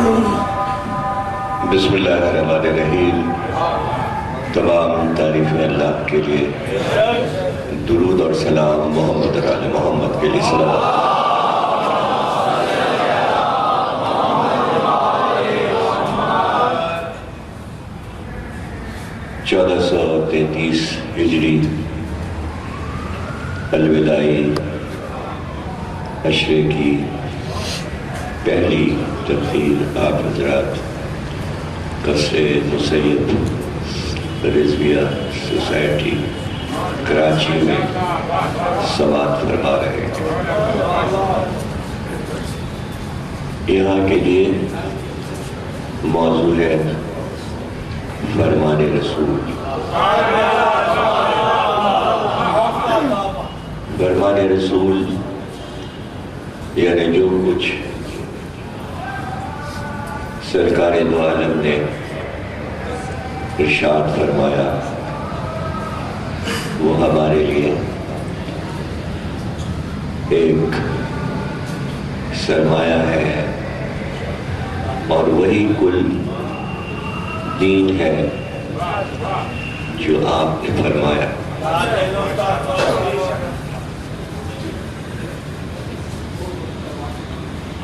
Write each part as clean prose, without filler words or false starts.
بسم اللہ الرحمن الرحیم۔ تمام تعریفیں اللہ کے لیے، درود اور سلام محمد اور آل محمد کے لیے صلوات۔ 1433 ہجری الوداعی عشرے کی پہلی تقریر آپ حضرات قصر مسید رضویہ سوسائٹی کراچی میں سماعت فرما رہے ہیں۔ یہاں کے لیے موضوع ہے فرمان رسول۔ فرمان رسول یعنی جو کچھ سرکار دو عالم نے ارشاد فرمایا وہ ہمارے لیے ایک سرمایہ ہے اور وہی کل دین ہے جو آپ نے فرمایا۔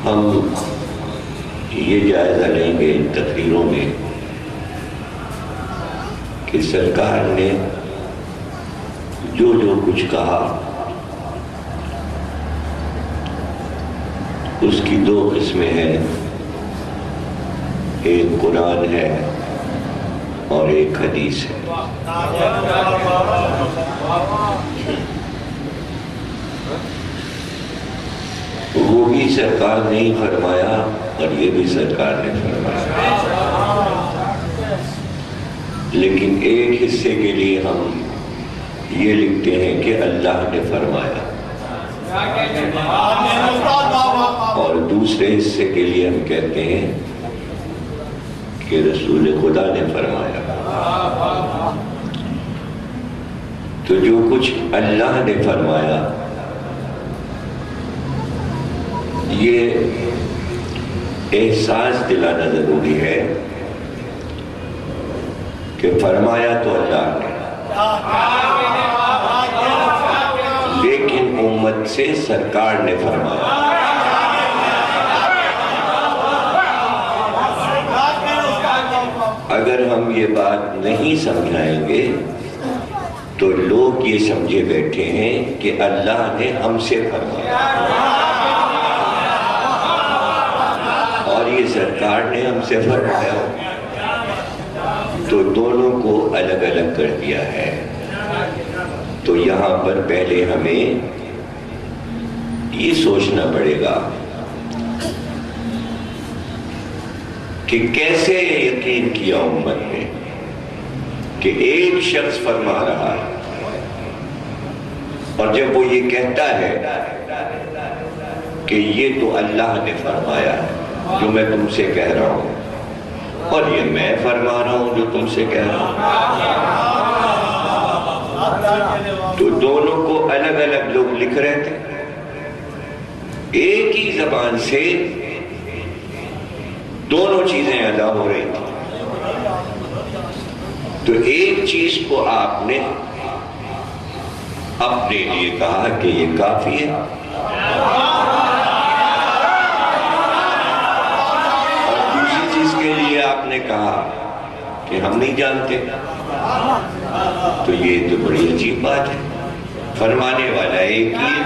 ہم یہ جائزہ لیں گے ان تقریروں میں کہ سرکار نے جو کچھ کہا اس کی دو قسمیں ہیں، ایک قرآن ہے اور ایک حدیث ہے۔ وہ بھی سرکار نے ہی فرمایا اور یہ بھی سرکار نے فرمایا، لیکن ایک حصے کے لیے ہم یہ لکھتے ہیں کہ اللہ نے فرمایا اور دوسرے حصے کے لیے ہم کہتے ہیں کہ رسول خدا نے فرمایا۔ تو جو کچھ اللہ نے فرمایا یہ احساس دلانا ضروری ہے کہ فرمایا تو اللہ نے، لیکن امت سے سرکار نے فرمایا۔ اگر ہم یہ بات نہیں سمجھائیں گے تو لوگ یہ سمجھے بیٹھے ہیں کہ اللہ نے ہم سے فرمایا اور یہ سرکار نے ہم سے فرمایا، تو دونوں کو الگ الگ کر دیا ہے۔ تو یہاں پر پہلے ہمیں یہ سوچنا پڑے گا کہ کیسے یقین کیا امت نے کہ ایک شخص فرما رہا ہے اور جب وہ یہ کہتا ہے کہ یہ تو اللہ نے فرمایا ہے جو میں تم سے کہہ رہا ہوں، اور یہ میں فرما رہا ہوں جو تم سے کہہ رہا ہوں، تو دونوں کو الگ الگ لوگ لکھ رہے تھے، ایک ہی زبان سے دونوں چیزیں ادا ہو رہی تھی۔ تو ایک چیز کو آپ نے اپنے لیے کہا کہ یہ کافی ہے، اور دوسری چیز کے لیے آپ نے کہا کہ ہم نہیں جانتے۔ تو یہ تو بڑی عجیب بات ہے، فرمانے والا ایک ہی ہے۔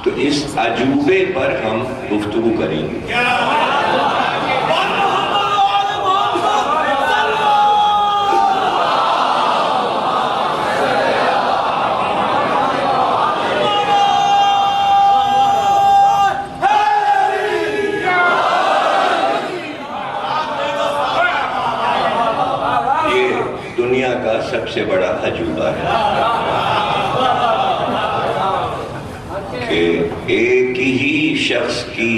تو اس عجوبے پر ہم گفتگو کریں گے۔ یہ دنیا کا سب سے بڑا عجوبہ ہے کہ ایک ہی شخص کی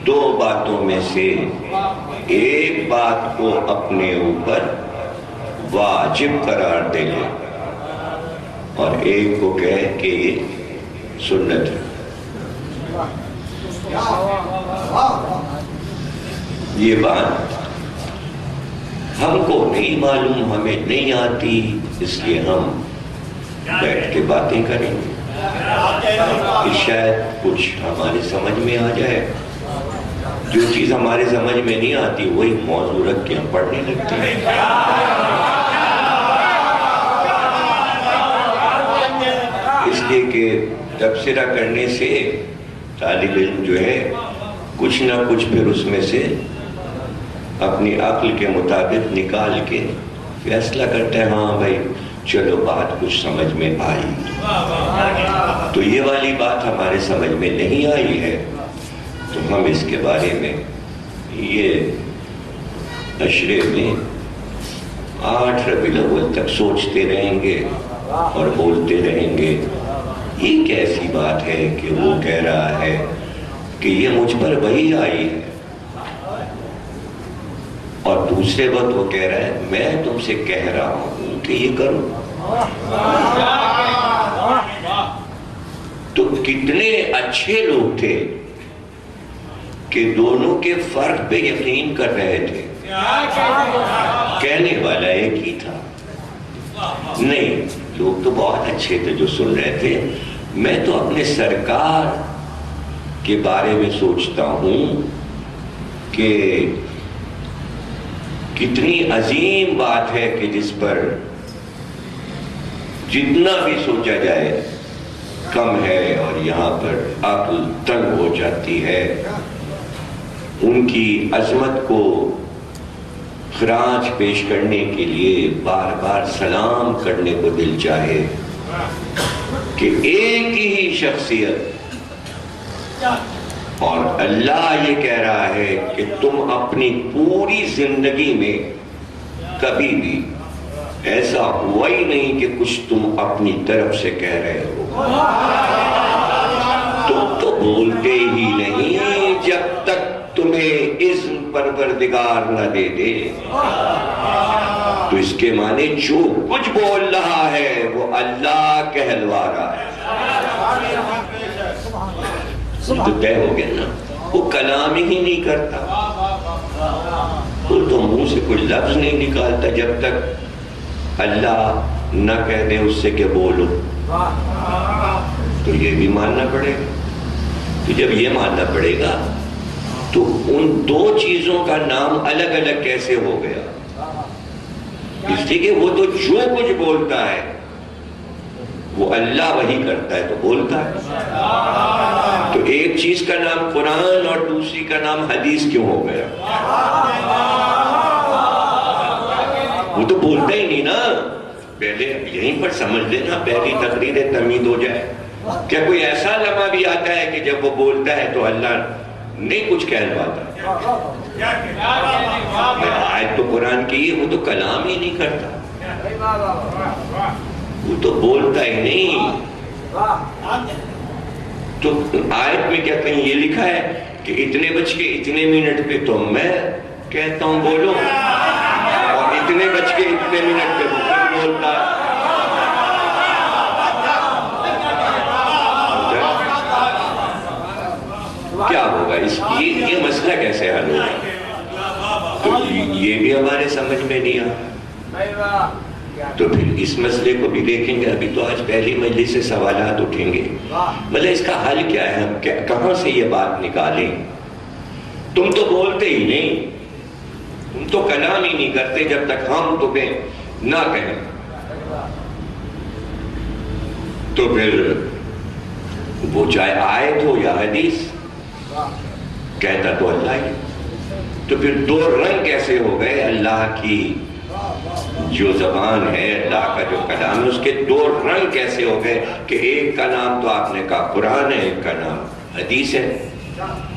دو باتوں میں سے ایک بات کو اپنے اوپر واجب قرار دے لے اور ایک کو کہے کہ یہ سنت ہے۔ یہ بات ہم کو نہیں معلوم، ہمیں نہیں آتی، اس لیے ہم بیٹھ کے باتیں کریں گے کہ شاید کچھ ہماری سمجھ میں آ جائے۔ جو چیز ہمارے سمجھ میں نہیں آتی وہی موضوع رکھ کے ہم پڑھنے لگتے ہیں۔ اس لیے کہ تبصرہ کرنے سے طالب علم جو ہے کچھ نہ کچھ پھر اس میں سے اپنی عقل کے مطابق نکال کے فیصلہ کرتا ہے، ہاں بھائی چلو بات کچھ سمجھ میں آئی۔ تو یہ والی بات ہمارے سمجھ میں نہیں آئی ہے تو ہم اس کے بارے میں یہ عشرے میں 8 ربیع الاول تک سوچتے رہیں گے اور بولتے رہیں گے۔ یہ کیسی بات ہے کہ وہ کہہ رہا ہے کہ یہ مجھ پر وحی آئی ہے، اور دوسرے وقت وہ کہہ رہا ہے میں تم سے کہہ رہا ہوں کہ یہ کرو۔ تو کتنے اچھے لوگ تھے کہ دونوں کے فرق پہ یقین کر رہے تھے۔ کہنے والا ایک ہی تھا، نہیں لوگ تو بہت اچھے تھے جو سن رہے تھے۔ میں تو اپنے سرکار کے بارے میں سوچتا ہوں کہ کتنی عظیم بات ہے کہ جس پر جتنا بھی سوچا جائے کم ہے، اور یہاں پر عقل تنگ ہو جاتی ہے۔ ان کی عظمت کو خراج پیش کرنے کے لیے بار بار سلام کرنے کو دل چاہے کہ ایک ہی شخصیت، اور اللہ یہ کہہ رہا ہے کہ تم اپنی پوری زندگی میں کبھی بھی ایسا ہوا ہی نہیں کہ کچھ تم اپنی طرف سے کہہ رہے ہو۔ تم تو بولتے ہی نہیں جب تک تمہیں اذن پروردگار نہ دے دے۔ تو اس کے معنی جو کچھ بول رہا ہے وہ اللہ کہلوا رہا ہے۔ تو طے ہو گیا نا، وہ کلام ہی نہیں کرتا، وہ تو منہ سے کوئی لفظ نہیں نکالتا جب تک اللہ نہ کہہ دے اس سے کہ بولو۔ تو یہ بھی ماننا پڑے گا۔ تو جب یہ ماننا پڑے گا تو ان دو چیزوں کا نام الگ الگ کیسے ہو گیا؟ اس لیے کہ وہ تو جو کچھ بولتا ہے وہ اللہ وہی کرتا ہے تو بولتا ہے۔ تو ایک چیز کا نام قرآن اور دوسری کا نام حدیث کیوں ہو گیا؟ وہ تو بولتا ہی نہیں نا۔ پہلے یہیں پر سمجھ لینا، پہلی تقریر تمید ہو جائے۔ کیا کوئی ایسا لمحہ بھی آتا ہے کہ جب وہ بولتا ہے تو اللہ نہیں کچھ کہلواتا؟ آیت تو قرآن کی ہے، وہ تو کلام ہی نہیں کرتا، وہ تو بولتا ہی نہیں۔ تو آیت میں کیا کہیں یہ لکھا ہے کہ اتنے بج کے اتنے منٹ پہ تو میں کہتا ہوں بولو، اور اتنے بج کے اتنے منٹ پہ وہ خود بولتا ہے؟ کیا ہوگا اس یہ مسئلہ کیسے حل ہوگا؟ تو یہ بھی ہمارے سمجھ میں نہیں آتا۔ تو پھر اس مسئلے کو بھی دیکھیں گے۔ ابھی تو آج پہلی مجلس سے سوالات اٹھیں گے، مطلب اس کا حل کیا ہے، ہم کہاں سے یہ بات نکالیں؟ تم تو بولتے ہی نہیں، تم تو کلام ہی نہیں کرتے جب تک ہم تمہیں نہ کہیں۔ تو پھر وہ چاہے آیت ہو یا حدیث، کہتا تو اللہ ہی۔ تو پھر دو رنگ کیسے ہو گئے؟ اللہ کی جو زبان ہے، اللہ کا جو کلام ہے، اس کے دو رنگ کیسے ہو گئے کہ ایک کا نام تو آپ نے کہا قرآن ہے، ایک کا نام حدیث ہے۔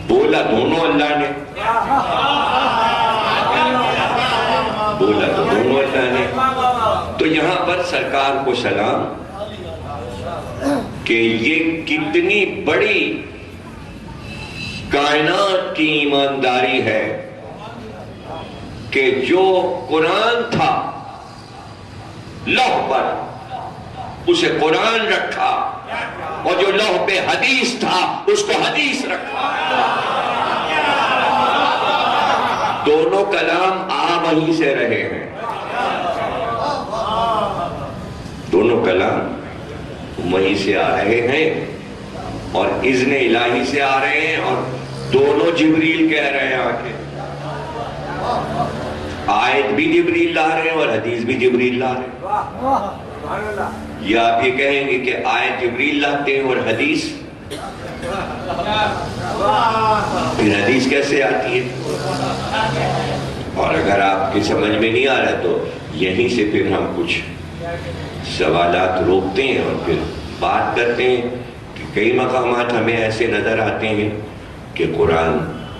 بولا دونوں اللہ نے، بولا تو دونوں اللہ نے۔ تو یہاں پر سرکار کو سلام کہ یہ کتنی بڑی کائنات کی ایمانداری ہے کہ جو قرآن تھا لوح پر اسے قرآن رکھا، اور جو لوح پہ حدیث تھا اس کو حدیث رکھا۔ دونوں کلام وہیں سے رہے ہیں، دونوں کلام وہیں سے آ رہے ہیں اور اذن الہی سے آ رہے ہیں، اور دونوں جبریل کہہ رہے ہیں آکے، آیت بھی جبریل لا رہے ہیں اور حدیث بھی جبریل لا رہے ہیں۔ یا آپ یہ کہیں گے کہ آیت جبریل لاتے ہیں اور حدیث، پھر حدیث کیسے آتی ہے؟ اور اگر آپ کی سمجھ میں نہیں آ رہا تو یہیں سے پھر ہم کچھ سوالات روکتے ہیں اور پھر بات کرتے ہیں کہ کئی مقامات ہمیں ایسے نظر آتے ہیں کہ قرآن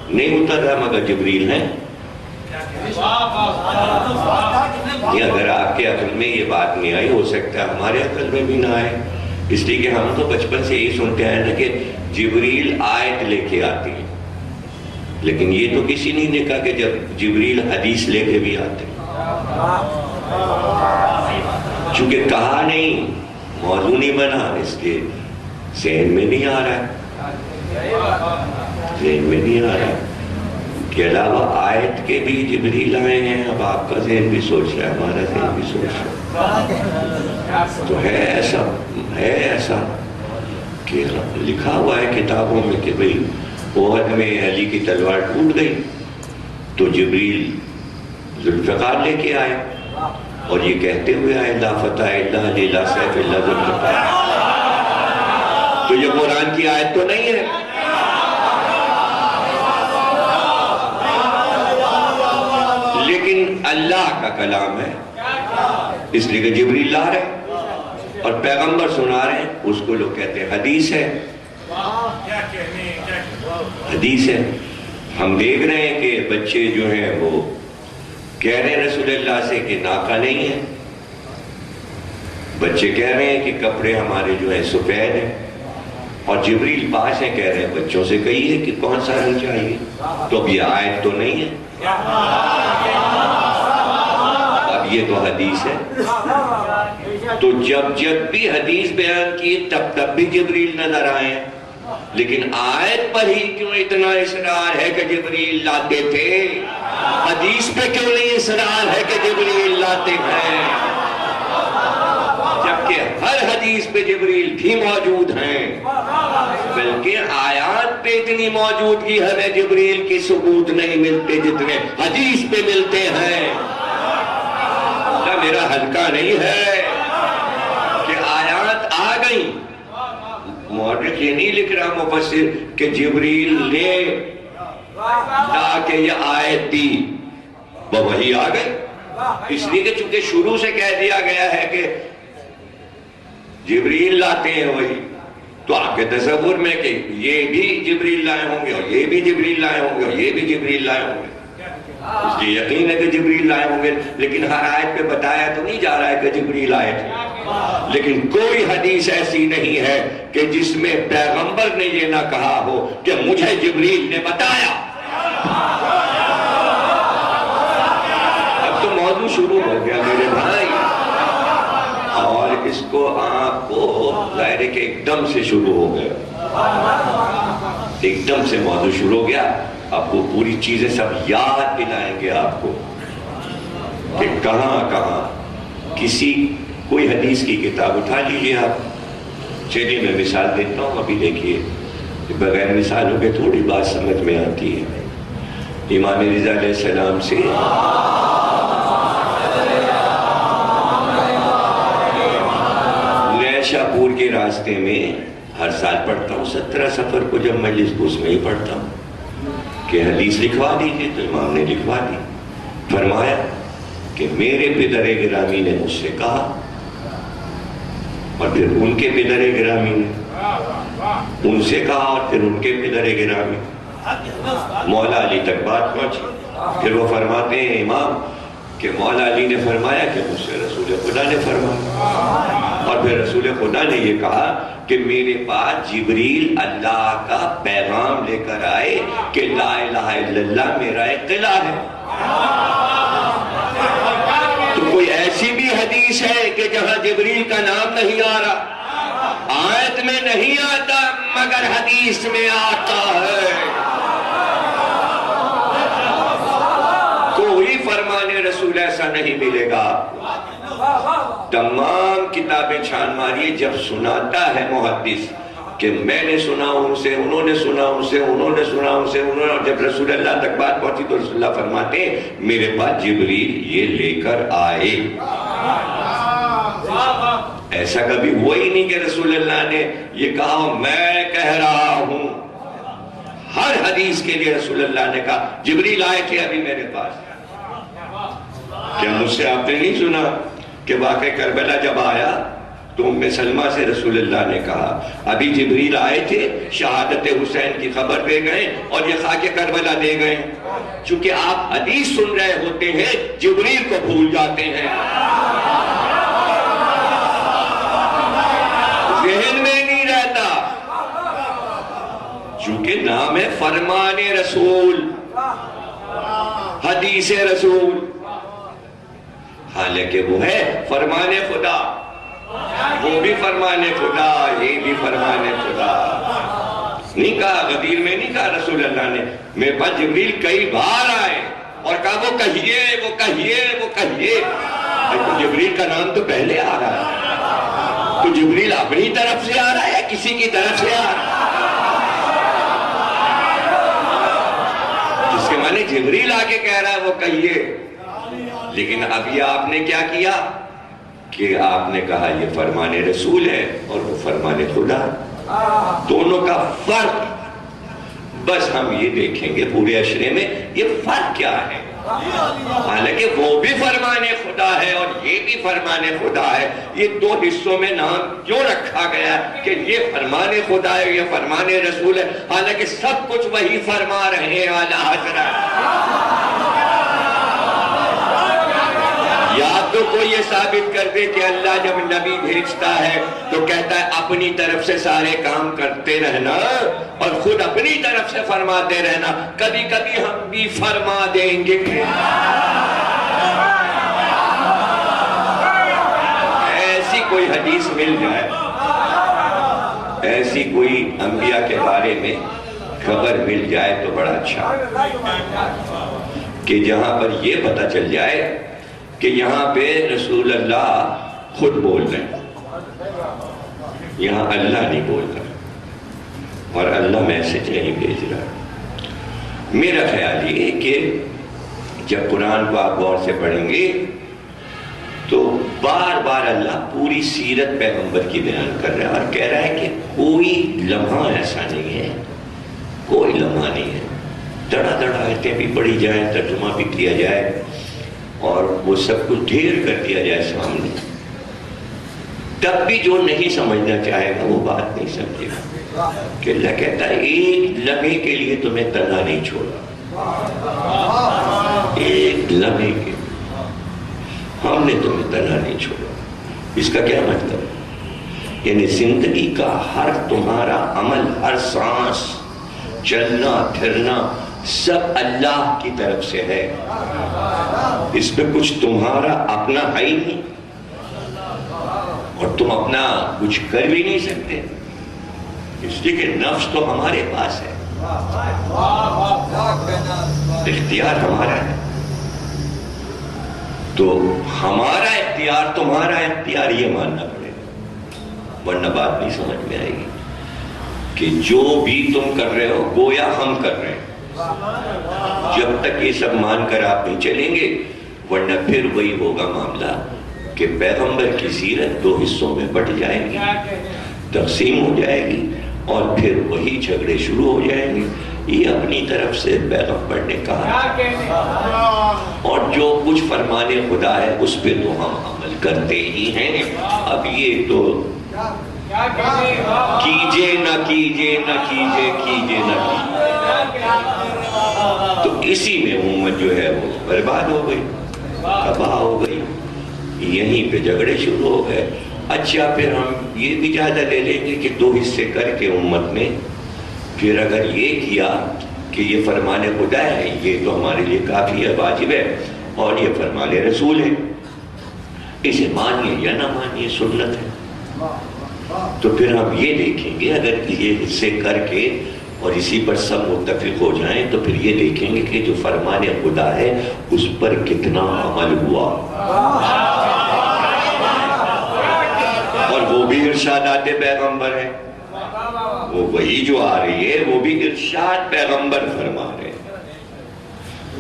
نہیں اتر رہا مگر جبریل ہیں۔ یہ اگر آپ کے عقل میں یہ بات نہیں آئی، ہو سکتا ہے ہمارے عقل میں بھی نہ آئے، اس لیے کہ ہم تو بچپن سے یہی سنتے ہیں نا کہ جبریل آیت لے کے آتی ہے، لیکن یہ تو کسی نے کہا کہ جب جبریل حدیث لے کے بھی آتے ہیں، چونکہ کہا نہیں، موضوع نہیں بنا، اس کے ذہن میں نہیں آ رہا ہے، ذہن میں نہیں آ رہا ہے کہ علاوہ آیت کے بھی جبریل آئے ہیں۔ اب آپ کا ذہن بھی سوچ رہا ہے، ہمارا ذہن بھی سوچ رہا ہے، تو ہے ایسا کہ لکھا ہوا ہے کتابوں میں کہ بھئی احد میں علی کی تلوار ٹوٹ گئی تو جبریل ذوالفقار لے کے آئے اور یہ کہتے ہوئے آئے لا فتح الا علی لا سیف الا ذوالفقار۔ تو یہ قرآن کی آیت تو نہیں ہے، لیکن اللہ کا کلام ہے، اس لیے کہ جبریل لا رہے اور پیغمبر سنا رہے ہیں، اس کو لوگ کہتے ہیں حدیث ہے، حدیث ہے۔ ہم دیکھ رہے ہیں کہ بچے جو ہیں وہ کہہ رہے ہیں رسول اللہ سے کہ ناکہ نہیں ہے، بچے کہہ رہے ہیں کہ کپڑے ہمارے جو ہیں سفید ہیں، اور جبریل پاس ہیں کہہ رہے ہیں بچوں سے کہیے کہ کون سا رنگ چاہیے، تو اب یہ آیت تو نہیں ہے، اب یہ تو حدیث ہے۔ تو جب بھی حدیث بیان کی تب بھی جبریل نظر آئے، لیکن آیت پر ہی کیوں اتنا اصرار ہے کہ جبریل لاتے تھے، حدیث پہ کیوں نہیں اصرار ہے کہ جبریل لاتے ہیں، جبکہ ہر حدیث پہ جبریل بھی موجود ہیں، بلکہ آیات پہ اتنی موجودگی ہمیں جبریل کی ثبوت نہیں ملتے جتنے حدیث پہ ملتے ہیں۔ نہ میرا ہلکا نہیں ہے کہ آیات آ گئی، مورخ یہ نہیں لکھ رہا مفسر کہ جبریل نے لا کے یہ آیت دی، وہی آ گئی، اس لیے کہ چونکہ شروع سے کہہ دیا گیا ہے کہ جبریل لاتے ہیں وہی، تو آپ کے تصور میں کہ یہ بھی جبریل لائے ہوں گے اور یہ بھی جبریل لائے ہوں گے اور یہ بھی جبریل لائے ہوں گے، اس لیے یقین ہے کہ جبریل لائے ہوں گے، لیکن ہر آیت پہ بتایا تو نہیں جا رہا ہے کہ جبریل آئے تھے۔ لیکن کوئی حدیث ایسی نہیں ہے کہ جس میں پیغمبر نے یہ نہ کہا ہو کہ مجھے جبریل نے بتایا۔ اب تو موضوع شروع ہو گیا میرے بھائی، اور اس کو آپ کو ظاہر ہے کہ ایک دم سے شروع ہو گیا، ایک دم سے موضوع شروع ہو گیا، آپ کو پوری چیزیں سب یاد دلائیں گے آپ کو کہ کہاں کوئی حدیث کی کتاب اٹھا لیجئے آپ، چلیے میں مثال دیتا ہوں، ابھی دیکھیے بغیر مثالوں کے تھوڑی بات سمجھ میں آتی ہے۔ امام رضا علیہ السلام سے شاہپور کے راستے میں ہر سال پڑھتا ہوں 17 سفر کو، جب مجلس کو اس میں ہی پڑھتا ہوں کہ حدیث لکھوا دیجئے، تو امام نے لکھوا دی، فرمایا کہ میرے پدر گرامی نے مجھ سے کہا، اور پھر ان کے پدر گرامی نے ان سے کہا، اور پھر ان کے پدر گرامی، مولا علی تک بات پہنچی، پھر وہ فرماتے ہیں امام کہ مولا علی نے فرمایا کہ مجھ سے رسول خدا نے فرمایا، اور پھر رسول خدا نے یہ کہا کہ میرے پاس جبریل اللہ کا پیغام لے کر آئے کہ لا الہ الا اللہ میرا ایک قلعہ ہے۔ تو کوئی ایسی بھی حدیث ہے کہ جہاں جبریل کا نام نہیں آ رہا، آیت میں نہیں آتا مگر حدیث میں آتا ہے؟ رسول ایسا نہیں ملے گا آپ کو۔ تمام کتابیں چھان ماریے، جب سناتا ہے محدث کہ میں نے سنا ان سے، انہوں نے سنا ان سے، انہوں نے سنا ان سے، انہوں نے، اور جب رسول اللہ تک بات پہنچی تو رسول اللہ فرماتے ہیں میرے پاس جبریل یہ لے کر آئے۔ ایسا کبھی ہوا ہی نہیں کہ رسول اللہ نے یہ کہا میں کہہ رہا ہوں۔ ہر حدیث کے لیے رسول اللہ نے کہا جبریل آئے تھے ابھی میرے پاس۔ کیا مجھ سے آپ نے نہیں سنا کہ واقعہ کربلا جب آیا تو ام سلمہ سے رسول اللہ نے کہا ابھی جبریل آئے تھے، شہادت حسین کی خبر دے گئے اور یہ خاک کربلا دے گئے۔ چونکہ آپ حدیث سن رہے ہوتے ہیں جبریل کو بھول جاتے ہیں، ذہن میں نہیں رہتا، چونکہ نام ہے فرمان رسول، حدیث رسول، حالانکہ وہ ہے فرمان خدا، وہ بھی فرمان خدا، یہ بھی فرمان خدا۔ نہیں کہا، غدیر میں نہیں کہا رسول اللہ نے، میرے پاس جبریل کئی بار آئے اور کہا وہ کہیے، وہ کہیے، وہ کہیے۔ تو جبریل کا نام تو پہلے آ رہا ہے، تو جبریل اپنی طرف سے آ رہا ہے یا کسی کی طرف سے آ رہا ہے؟ جس کے معنی جبریل آگے کہہ رہا ہے وہ کہیے۔ لیکن اب یہ آپ نے کیا کیا کہ آپ نے کہا یہ فرمان رسول ہے اور وہ فرمان خدا، دونوں کا فرق بس ہم یہ دیکھیں گے پورے اشرے میں یہ فرق کیا ہے۔ حالانکہ وہ بھی فرمان خدا ہے اور یہ بھی فرمان خدا ہے، یہ دو حصوں میں نام کیوں رکھا گیا کہ یہ فرمان خدا ہے، یہ فرمان رسول ہے، حالانکہ سب کچھ وہی فرما رہے ہیں اعلیٰ حضرت۔ یا تو کوئی یہ ثابت کر دے کہ اللہ جب نبی بھیجتا ہے تو کہتا ہے اپنی طرف سے سارے کام کرتے رہنا اور خود اپنی طرف سے فرماتے رہنا، کبھی کبھی ہم بھی فرما دیں گے۔ ایسی کوئی حدیث مل جائے، ایسی کوئی انبیاء کے بارے میں خبر مل جائے تو بڑا اچھا، کہ جہاں پر یہ پتہ چل جائے کہ یہاں پہ رسول اللہ خود بول رہے ہیں، یہاں اللہ نہیں بول رہا اور اللہ میسج نہیں بھیج رہا۔ میرا خیال یہ کہ جب قرآن کو آپ غور سے پڑھیں گے تو بار بار اللہ پوری سیرت پیغمبر کی بیان کر رہا ہے اور کہہ رہا ہے کہ کوئی لمحہ ایسا نہیں ہے، کوئی لمحہ نہیں ہے، دڑا دڑا آیتیں بھی پڑھی جائیں، ترجمہ بھی کیا جائے اور وہ سب کچھ ڈھیر کر دیا جائے سامنے، تب بھی جو نہیں سمجھنا چاہے گا وہ بات نہیں سمجھے گا، کہ اللہ کہتا ہے ایک لمحے کے لیے تمہیں تنہا نہیں چھوڑا، ایک لمحے کے ہم نے تمہیں تنہا نہیں چھوڑا۔ اس کا کیا مطلب؟ یعنی زندگی کا ہر تمہارا عمل، ہر سانس، چلنا پھرنا سب اللہ کی طرف سے ہے، اس پہ کچھ تمہارا اپنا ہے ہی نہیں اور تم اپنا کچھ کر بھی نہیں سکتے، اس لیے کہ نفس تو ہمارے پاس ہے، اختیار ہمارا ہے، تو ہمارا اختیار تمہارا اختیار یہ ماننا پڑے گا، ورنہ بات نہیں سمجھ میں آئے گی کہ جو بھی تم کر رہے ہو گویا ہم کر رہے ہیں۔ جب تک یہ سب مان کر آپ نہیں چلیں گے، ورنہ پھر وہی ہوگا معاملہ کہ پیغمبر کی سیرت دو حصوں میں بٹ جائے گی، تقسیم ہو جائے گی اور پھر وہی جھگڑے شروع ہو جائیں گے، یہ اپنی طرف سے پیغمبر نے کہا اور جو کچھ فرمان خدا ہے اس پہ تو ہم عمل کرتے ہی ہیں۔ اب یہ تو کیجے نہ کیجے نہ کیجے، کیجے نہ کیجے، تو اسی میں امت جو ہے وہ برباد ہو گئی، تباہ ہو گئی، یہیں پہ جھگڑے شروع ہو گئے۔ اچھا پھر ہم یہ بھی جائزہ لے لیں گے کہ دو حصے کر کے امت میں پھر اگر یہ کیا کہ یہ فرمان خدا ہے یہ تو ہمارے لیے کافی ہے، واجب ہے، اور یہ فرمان رسول ہے، اسے مانیے یا نہ مانیے، سنت ہے، تو پھر ہم یہ دیکھیں گے اگر یہ حصے کر کے اور اسی پر سب متفق ہو جائیں تو پھر یہ دیکھیں گے کہ جو فرمان خدا ہے اس پر کتنا عمل ہوا. اور وہ بھی ارشادات پیغمبر ہے، وہ وہی جو آ رہی ہے وہ بھی ارشاد پیغمبر فرما رہے ہیں.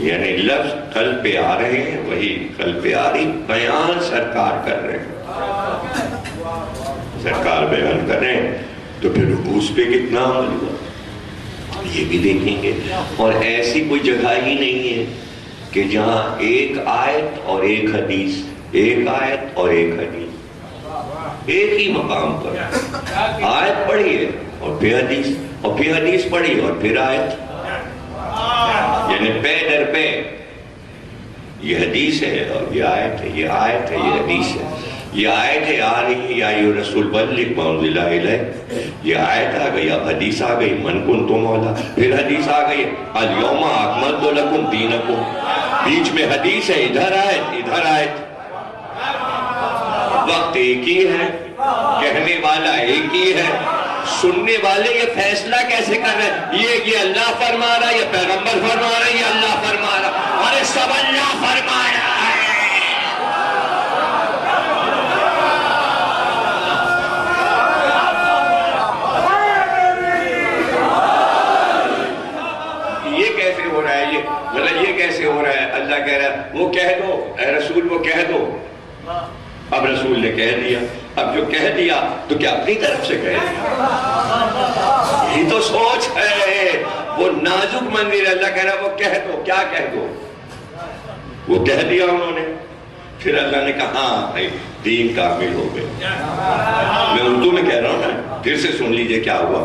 یعنی لفظ قلب پہ آ رہے ہیں، وہی قلب پہ آ رہی، بیان سرکار کر رہے ہیں، سرکار بیان کر رہے ہیں تو پھر اس پہ کتنا عمل ہوا یہ بھی دیکھیں گے. اور ایسی کوئی جگہ ہی نہیں ہے کہ جہاں ایک آیت اور ایک حدیث، ایک آیت اور ایک حدیث ایک ہی مقام پر، آیت پڑھی ہے اور پھر حدیث، اور پھر حدیث پڑھی اور پھر آیت، یعنی پے در پے یہ حدیث ہے اور یہ آیت ہے، یہ آیت ہے، یہ حدیث ہے. یہ آیت ہے آ رہی یا ایھا رسول بلغ ما انزل الیک، یہ آیت آ گئی، اب حدیث آ گئی من کنت مولا، پھر حدیث آ گئی الیوم اکملت لکم دینکم، بیچ میں حدیث ہے، ادھر آیت ادھر آیت. وقت ایک ہی ہے، کہنے والا ایک ہی ہے، سننے والے یہ فیصلہ کیسے کر رہے ہیں یہ اللہ فرما رہا ہے، یہ پیغمبر فرما رہا ہے، یہ اللہ فرما رہا ہے، اور سب اللہ فرما رہا ہے. یہ کیسے ہو رہا ہے؟ اللہ کہہ رہا ہے وہ کہہ دو اے رسول، وہ کہہ دو. اب رسول نے کہہ دیا، اب جو کہہ دیا تو کیا اپنی طرف سے کہہ دیا؟ یہ تو سوچ ہے، وہ نازک منظر. اللہ کہہ رہا ہے وہ کہہ دو، کیا کہہ دو؟ وہ کہہ دیا انہوں نے. پھر اللہ نے کہا ہاں بھائی دین کامل ہو گئے. میں اردو میں کہہ رہا ہوں نا، پھر سے سن لیجئے کیا ہوا.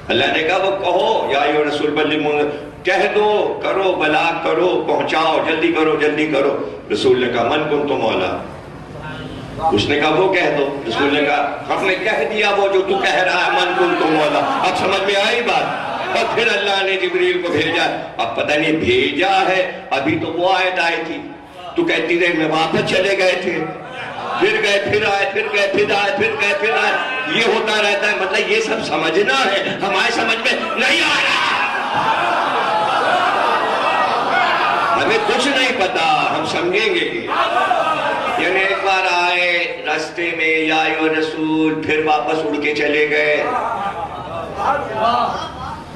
اللہ نے کہا وہ کہو یا ایھا رسول بلغ، کہہ دو، کرو بلاغ کرو، پہنچاؤ، جلدی کرو جلدی کرو. رسول نے کہا من کنت مولا، اس نے کہا وہ کہہ دو. رسول نے کہا ہم نے کہہ دیا وہ جو تو کہہ رہا ہے من کنت مولا. اب سمجھ میں آئی بات؟ اور پھر اللہ نے جبریل کو بھیجا. اب پتہ نہیں بھیجا ہے، ابھی تو وہ آیت آئی تھی، تو کہتی رہی میں واپس چلے گئے تھے، پھر گئے پھر آئے، پھر گئے پھر آئے، پھر گئے پھر آئے. یہ ہوتا رہتا ہے. مطلب یہ سب سمجھنا ہے، ہمارے سمجھ میں نہیں آ رہا، ہمیں کچھ نہیں پتا، ہم سمجھیں گے کہ یعنی ایک بار آئے راستے میں یا ایھا رسول، پھر واپس اڑ کے چلے گئے،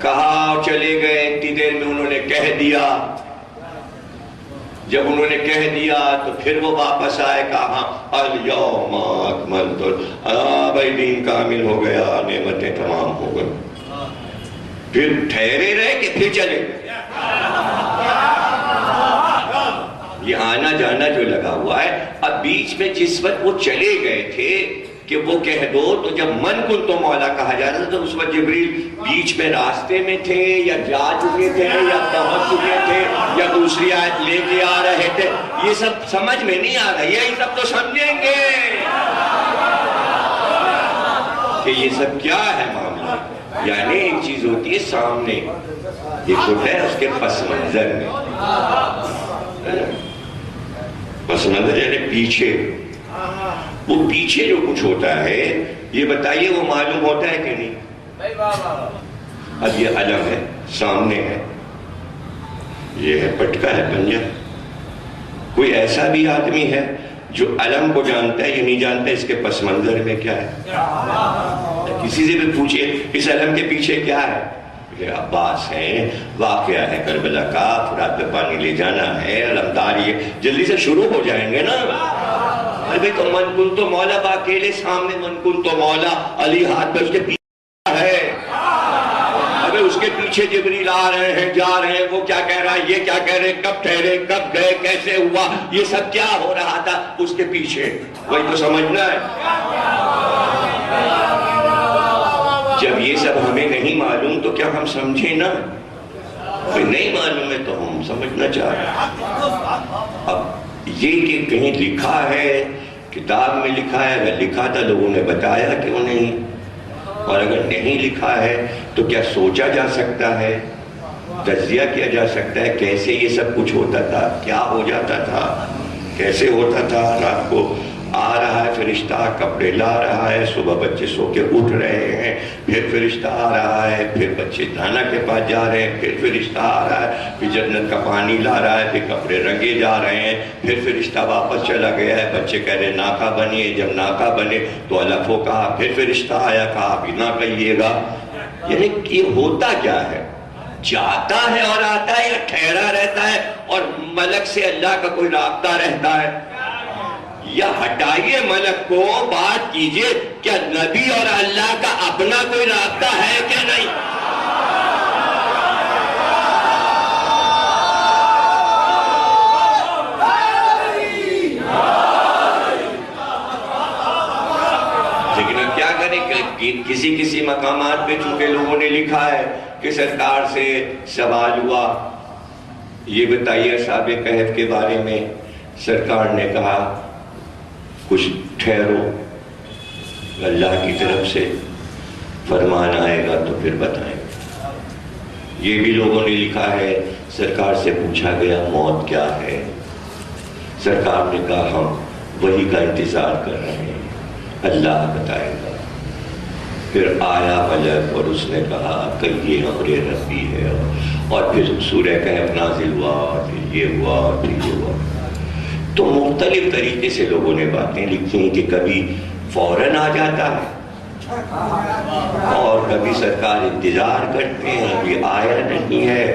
کہا چلے گئے، اتنی دیر میں انہوں نے کہہ دیا. جب انہوں نے کہہ دیا تو پھر وہ واپس آئے، کہا الیوم اکملت، بھائی دین کامل ہو گیا، نعمتیں تمام ہو گئی. پھر ٹھہرے رہے کہ پھر چلے گئے. یہ آنا جانا جو لگا ہوا ہے. اب بیچ میں جس وقت وہ چلے گئے تھے کہ وہ کہہ دو، تو جب من کنت مولا کہا جا رہا تھا تو اس وقت جبریل بیچ میں راستے میں تھے یا جا چکے تھے یا پہنچ چکے تھے یا دوسری آیت لے کے آ رہے تھے. یہ سب سمجھ میں نہیں آ رہا. یہی سب تو سمجھیں گے کہ یہ سب کیا ہے معاملہ. یعنی ایک چیز ہوتی ہے سامنے، ایک ہوتا ہے اس کے پس منظر میں. پس منظر یعنی پیچھے، وہ پیچھے جو کچھ ہوتا ہے یہ بتائیے وہ معلوم ہوتا ہے کہ نہیں؟ اب یہ علم ہے، سامنے ہے، یہ ہے پٹکا ہے پنجہ. کوئی ایسا بھی آدمی ہے جو علم کو جانتا ہے، یہ نہیں جانتا اس کے پس منظر میں کیا ہے؟ کسی سے بھی پوچھئے اس علم کے پیچھے کیا ہے؟ یہ عباس ہے، واقعہ ہے کربلا کا، فرات پہ پانی لے جانا ہے، علمدار. یہ جلدی سے شروع ہو جائیں گے نا. ابھی تو من کنت مولا باکیلے سامنے، من کنت مولا علی ہاتھ پہ اس کے پیچھے ہے. ابھی اس کے پیچھے جبریل آ رہے ہیں، جا رہے ہیں، وہ کیا کہہ رہا ہے، یہ کیا کہہ رہے ہیں، کب ٹھہرے، کب گئے، کیسے ہوا، یہ سب کیا ہو رہا تھا اس کے پیچھے. وہی تو سمجھنا ہے. جب یہ سب ہمیں نہیں معلوم تو کیا ہم سمجھیں نا؟ نہیں معلوم ہے تو ہم سمجھنا چاہ رہے ہیں. اب یہ کہ کہیں لکھا ہے، کتاب میں لکھا ہے، اگر لکھا تھا لوگوں نے بتایا کیوں نہیں؟ اور اگر نہیں لکھا ہے تو کیا سوچا جا سکتا ہے، تجزیہ کیا جا سکتا ہے کیسے یہ سب کچھ ہوتا تھا، کیا ہو جاتا تھا، کیسے ہوتا تھا؟ رات کو آ رہا ہے فرشتہ، کپڑے لا رہا ہے، صبح بچے سو کے اٹھ رہے ہیں، پھر فرشتہ آ رہا ہے، پھر بچے نانا کے پاس جا رہے ہیں، پھر فرشتہ آ رہا ہے، پھر جنت کا پانی لا رہا ہے، پھر کپڑے رنگے جا رہے ہیں، پھر فرشتہ واپس چلا گیا ہے، بچے کہہ رہے ناکا بنیے، جب ناکا بنے تو الف ہو کہا، پھر فرشتہ آیا کہا ابھی نہ کہیے گا۔ یعنی یہ ہوتا کیا ہے؟ جاتا ہے اور آتا ہے یا ٹھہرا رہتا ہے اور ملک سے اللہ کا کوئی رابطہ رہتا ہے؟ یا ہٹائیے ملک کو، بات کیجئے کیا نبی اور اللہ کا اپنا کوئی رابطہ ہے کیا نہیں؟ لیکن اب کیا کریں کہ کسی مقامات پہ چونکہ لوگوں نے لکھا ہے کہ سرکار سے سوال ہوا یہ بتائیے اصحاب کہف کے بارے میں، سرکار نے کہا کچھ ٹھہرو، اللہ کی طرف سے فرمان آئے گا تو پھر بتائیں گے۔ یہ بھی لوگوں نے لکھا ہے سرکار سے پوچھا گیا موت کیا ہے، سرکار نے کہا ہم وہی کا انتظار کر رہے ہیں، اللہ بتائے گا۔ پھر آیا ملک اور اس نے کہا کہ یہ امر ربی ہے، اور پھر سورہ کہف نازل ہوا، پھر یہ ہوا، پھر یہ ہوا۔ تو مختلف طریقے سے لوگوں نے باتیں لکھی ہیں کہ کبھی فوراً آ جاتا ہے اور کبھی سرکار انتظار کرتے ہیں، ابھی آیا نہیں ہے،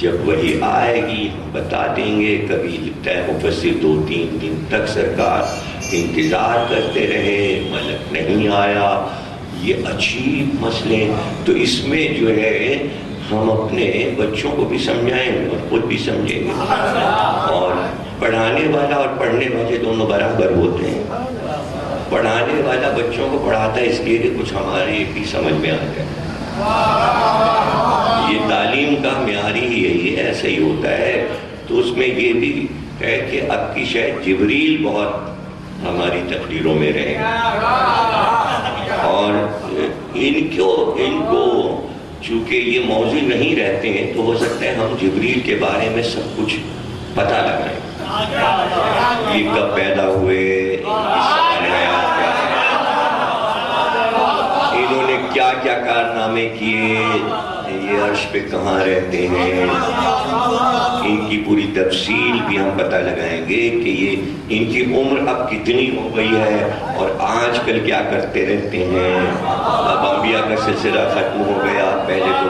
جب وہی آئے گی ہم بتا دیں گے۔ کبھی لکھتا ہے مفسر 2-3 دن تک سرکار انتظار کرتے رہے، ملک نہیں آیا۔ یہ عجیب مسئلے، تو اس میں جو ہے ہم اپنے بچوں کو بھی سمجھائیں گے اور خود بھی سمجھیں گے، اور پڑھانے والا اور پڑھنے والے دونوں برابر ہوتے ہیں۔ پڑھانے والا بچوں کو پڑھاتا ہے اس لیے کہ کچھ ہمارے بھی سمجھ میں آ جائے۔ یہ تعلیم کا معیاری ہی یہی ہے، ایسا ہی ہوتا ہے۔ تو اس میں یہ بھی ہے کہ اب کی شاید جبریل بہت ہماری تقریروں میں رہے، اور ان کو چونکہ یہ موضوع نہیں رہتے ہیں تو ہو سکتا ہے ہم جبریل کے بارے میں سب کچھ پتہ لگائیں، یہ کب پیدا ہوئے، انہوں نے کیا کیا کارنامے کیے، یہ عرش پہ کہاں رہتے ہیں، ان کی پوری تفصیل بھی ہم پتہ لگائیں گے کہ یہ ان کی عمر اب کتنی ہو گئی ہے اور آج کل کیا کرتے رہتے ہیں۔ اب انبیاء کا سلسلہ ختم ہو گیا، پہلے تو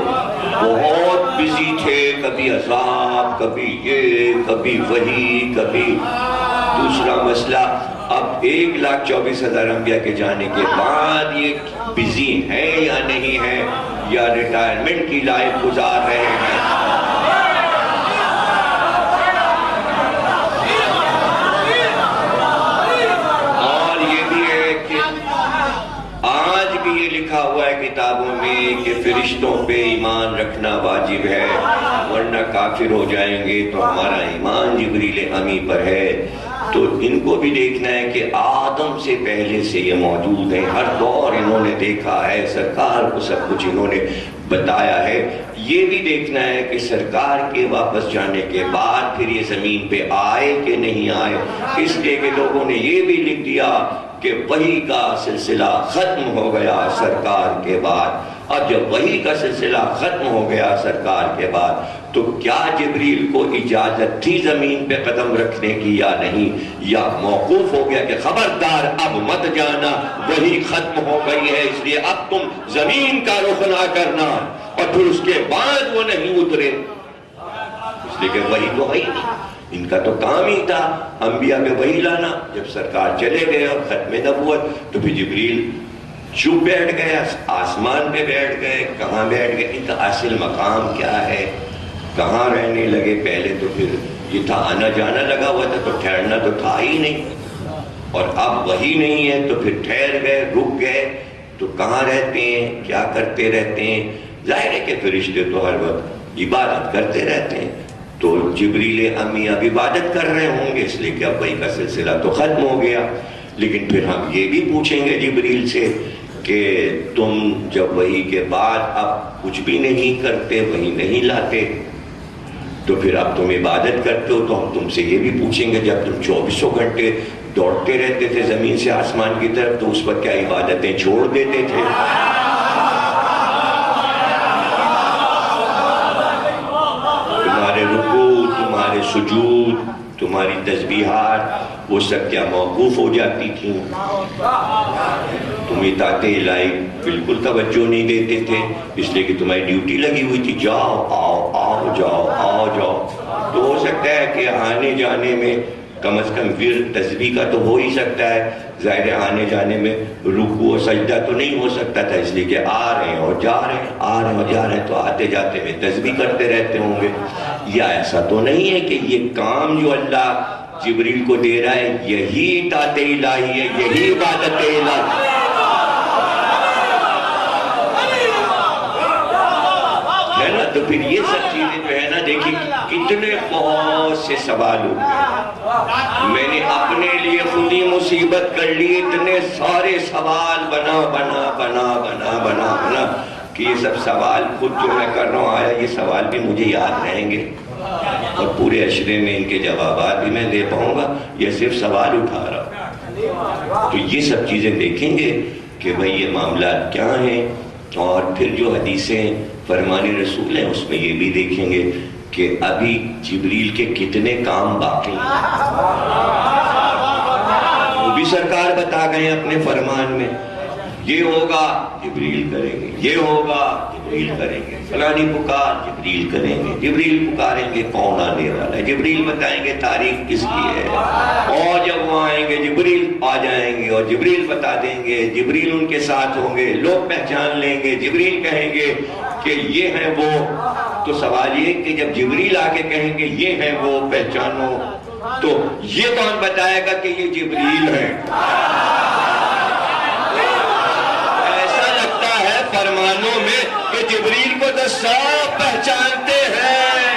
بہت بزی تھے، کبھی عذاب، کبھی یہ، کبھی وہی، کبھی دوسرا مسئلہ۔ اب 1,24,000 انبیاء کے جانے کے بعد یہ بزی ہیں یا نہیں ہیں، یا ریٹائرمنٹ کی لائف گزار رہے ہیں۔ اور یہ بھی ہے کہ آج بھی یہ لکھا ہوا ہے کتابوں میں کہ فرشتوں پہ ایمان رکھنا واجب ہے، ورنہ کافر ہو جائیں گے۔ تو ہمارا ایمان جبریل امی پر ہے۔ تو ان کو بھی دیکھنا ہے کہ آدم سے پہلے سے یہ موجود ہیں، ہر دور انہوں نے دیکھا ہے، سرکار کو سب کچھ انہوں نے بتایا ہے۔ یہ بھی دیکھنا ہے کہ سرکار کے واپس جانے کے بعد پھر یہ زمین پہ آئے کہ نہیں آئے، اس لیے کہ لوگوں نے یہ بھی لکھ دیا کہ وحی کا سلسلہ ختم ہو گیا سرکار کے بعد۔ اور جب وحی کا سلسلہ ختم ہو گیا سرکار کے بعد تو کیا جبریل کو اجازت تھی زمین پہ قدم رکھنے کی یا نہیں، یا موقوف ہو گیا کہ خبردار اب مت جانا، وحی ختم ہو گئی ہے اس لیے اب تم زمین کا رخ نہ کرنا، اور پھر اس کے بعد وہ نہیں اترے، اس لیے کہ وحی تو وحی نہیں، ان کا تو کام ہی تھا انبیاء پہ وحی لانا۔ جب سرکار چلے گئے اور ختم نبوت تو پھر جبریل چپ بیٹھ گئے، آسمان پہ بیٹھ گئے، کہاں بیٹھ گئے، ان کا اصل مقام کیا ہے، کہاں رہنے لگے؟ پہلے تو پھر یہ تھا آنا جانا لگا ہوا تھا، تو ٹھہرنا تو تھا ہی نہیں، اور اب وہی نہیں ہے تو پھر ٹھہر گئے، رک گئے، تو کہاں رہتے ہیں، کیا کرتے رہتے ہیں؟ ظاہر ہے کہ فرشتے تو ہر وقت عبادت کرتے رہتے ہیں، تو جبریل امی اب عبادت کر رہے ہوں گے، اس لیے کہ اب وحی کا سلسلہ تو ختم ہو گیا۔ لیکن پھر ہم یہ بھی پوچھیں گے جبریل سے کہ تم جب وحی کے بعد اب کچھ بھی نہیں کرتے، وحی نہیں لاتے، تو پھر اب تم عبادت کرتے ہو، تو ہم تم سے یہ بھی پوچھیں گے جب تم 24 گھنٹے دوڑتے رہتے تھے زمین سے آسمان کی طرف، تو اس وقت کیا عبادتیں چھوڑ دیتے تھے؟ تمہارے رکوع، تمہارے سجود، تمہاری تسبیحات وہ سب کیا موقوف ہو جاتی تھیں؟ تم اطاعت الہی بالکل توجہ نہیں دیتے تھے، اس لیے کہ تمہاری ڈیوٹی لگی ہوئی تھی، جاؤ آؤ آؤ جاؤ آؤ جاؤ۔ تو ہو سکتا ہے کہ آنے جانے میں کم از کم ورد تسبیح کا تو ہو ہی سکتا ہے، ظاہر آنے جانے میں رکوع و سجدہ تو نہیں ہو سکتا تھا، اس لیے کہ آ رہے ہیں اور جا رہے ہیں، آ رہے ہیں اور جا رہے ہیں، تو آتے جاتے میں تسبیح کرتے رہتے ہوں گے۔ یا ایسا تو نہیں ہے کہ یہ کام جو اللہ جبریل کو دے رہا ہے یہی اطاعت الہی ہے، یہی عبادت الہی ہے نا؟ تو پھر یہ سب چیزیں جو ہے نا، دیکھیں کتنے بہت سے سوال ہوتے، میں نے اپنے لیے خود ہی مصیبت کر لی، اتنے سارے سوال بنا بنا بنا بنا بنا بنا کہ یہ سب سوال خود جو میں کر رہا ہوں، آیا یہ سوال بھی مجھے یاد رہیں گے اور پورے عشرے میں ان کے جوابات بھی میں دے پاؤں گا، یہ صرف سوال اٹھا رہا ہوں۔ تو یہ سب چیزیں دیکھیں گے کہ بھئی یہ معاملات کیا ہیں، اور پھر جو حدیثیں فرمان رسول ہیں اس میں یہ بھی دیکھیں گے کہ ابھی جبریل کے کتنے کام باقی ہیں، وہ بھی سرکار بتا گئے اپنے فرمان میں۔ یہ ہوگا جبریل کریں گے، یہ ہوگا جبریل کریں گے، فلانی پکار جبریل کریں گے، جبریل پکاریں گے کون آنے والا ہے، جبریل بتائیں گے تاریخ کس کی ہے، اور جب وہ آئیں گے جبریل آ جائیں گے اور جبریل بتا دیں گے، جبریل ان کے ساتھ ہوں گے، لوگ پہچان لیں گے، جبریل کہیں گے کہ یہ ہیں وہ۔ تو سوال یہ کہ جب جبریل آ کے کہیں گے یہ ہیں وہ پہچانو، تو یہ کون بتائے گا کہ یہ جبریل ہیں؟ فرمانوں میں کہ جبریل کو تو سب پہچانتے ہیں،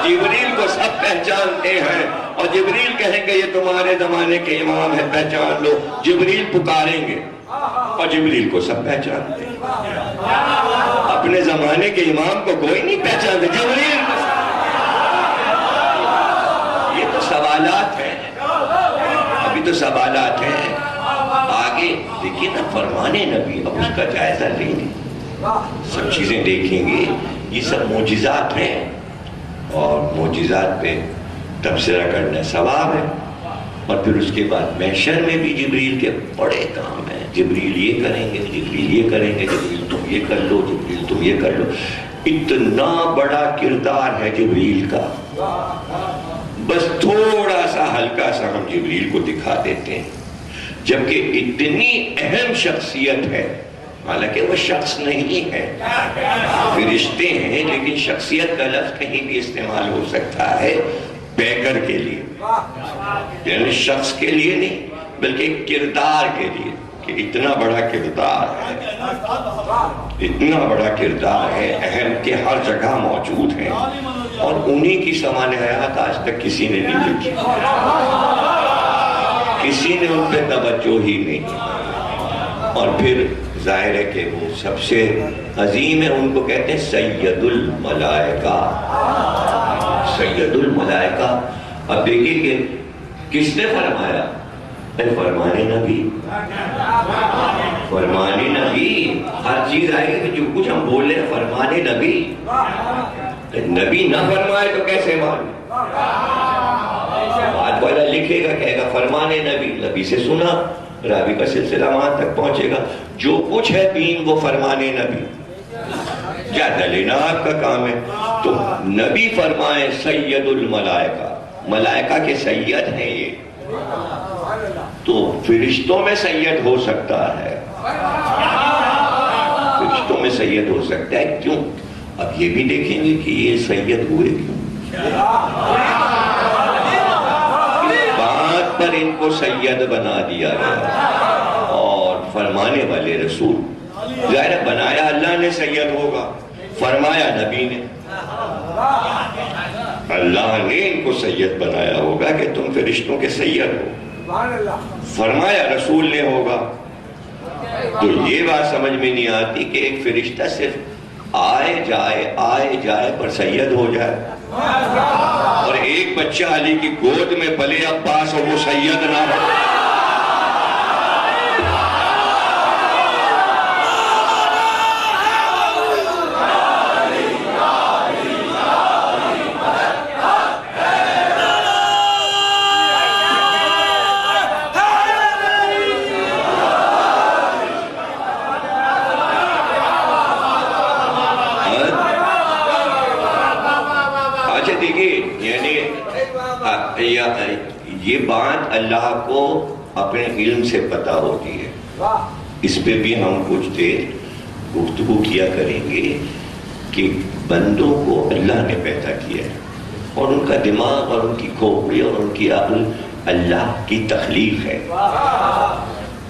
جبریل کو سب پہچانتے ہیں، اور جبریل کہیں گے یہ تمہارے زمانے کے امام ہیں پہچان لو، جبریل پکاریں گے اور جبریل کو سب پہچانتے ہیں۔ اپنے زمانے کے امام کو کوئی نہیں پہچانتے، جبریل کو۔ یہ تو سوالات ہیں، ابھی تو سوالات ہیں، آگے دیکھیے نا فرمان نبی، اب اس کا جائزہ لیں گے، سب چیزیں دیکھیں گے، یہ سب معجزات ہیں، اور معجزات پہ تبصرہ کرنا ثواب ہے۔ اور پھر اس کے بعد محشر میں بھی جبریل کے بڑے کام ہیں، جبریل یہ کریں گے، جبریل یہ کریں گے، جبریل تم یہ کر لو، جبریل تم یہ کر لو۔ اتنا بڑا کردار ہے جبریل کا، بس تھوڑا سا ہلکا سا ہم جبریل کو دکھا دیتے ہیں، جبکہ اتنی اہم شخصیت ہے، حالانکہ وہ شخص نہیں ہے، فرشتے ہیں، لیکن شخصیت کا لفظ کہیں بھی استعمال ہو سکتا ہے پیکر کے لیے، یعنی شخص کے لیے نہیں بلکہ کردار کے لیے، کہ اتنا بڑا کردار ہے، اتنا بڑا کردار ہے، اہم کہ ہر جگہ موجود ہیں، اور انہی کی سامان حیات آج تک کسی نے نہیں لکھی، کسی نے ان پہ توجہ ہی نہیں۔ اور پھر ظاہر ہے کہ وہ سب سے عظیم ہے، ان کو کہتے ہیں سید الملائکہ، سید الملائکہ۔ اب دیکھیے کہ کس نے فرمایا؟ فرمان نبی، فرمان نبی، ہر چیز آئے گی جو کچھ ہم بول رہے ہیں فرمان نبی، نبی نہ فرمائے تو کیسے مانے؟ بات والا لکھے گا کہے گا فرمان نبی، نبی سے سنا، راوی کا سلسلہ وہاں تک پہنچے گا، جو کچھ ہے دین وہ فرمان نبی، جادہ لینا آپ کا کام ہے۔ تو نبی فرمائے سید الملائکہ، ملائکہ کے سید ہیں یہ، تو فرشتوں میں سید ہو سکتا ہے، فرشتوں میں سید ہو سکتا ہے، کیوں؟ اب یہ بھی دیکھیں گے کہ یہ سید ہوئے کیوں، بات پر ان کو سید بنا دیا گیا، اور فرمانے والے رسول، ظاہر بنایا اللہ نے سید ہوگا، فرمایا نبی نے، اللہ نے ان کو سید بنایا ہوگا کہ تم فرشتوں کے سید ہو، فرمایا رسول نے ہوگا۔ تو یہ بات سمجھ میں نہیں آتی کہ ایک فرشتہ صرف آئے جائے پر سید ہو جائے، اور ایک بچہ علی کی گود میں پلے عباس اور وہ سید نہ ہو۔ یہ بات اللہ کو اپنے علم سے پتا ہوتی ہے، اس پہ بھی ہم کچھ دیر گفتگو کیا کریں گے کہ بندوں کو اللہ نے پیدا کیا ہے، اور ان کا دماغ اور ان کی کھوپڑی اور ان کی عقل اللہ کی تخلیق ہے۔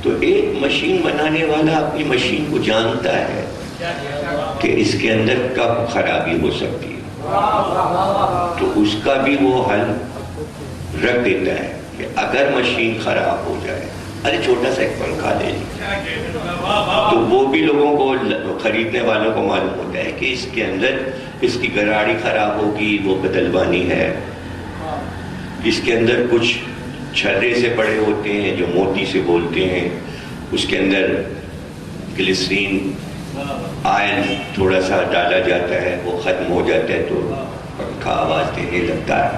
تو ایک مشین بنانے والا اپنی مشین کو جانتا ہے کہ اس کے اندر کب خرابی ہو سکتی ہے، تو اس کا بھی وہ حل رکھ دیتا ہے کہ اگر مشین خراب ہو جائے، ارے چھوٹا سا ایک پنکھا لے لی، تو وہ بھی لوگوں کو، خریدنے والوں کو معلوم ہوتا ہے کہ اس کے اندر اس کی گراڑی خراب ہوگی، وہ بدلوانی ہے، اس کے اندر کچھ چھرے سے پڑے ہوتے ہیں جو موتی سے بولتے ہیں، اس کے اندر گلیسرین آئل تھوڑا سا ڈالا جاتا ہے، وہ ختم ہو جاتا ہے تو پنکھا آواز دینے لگتا ہے۔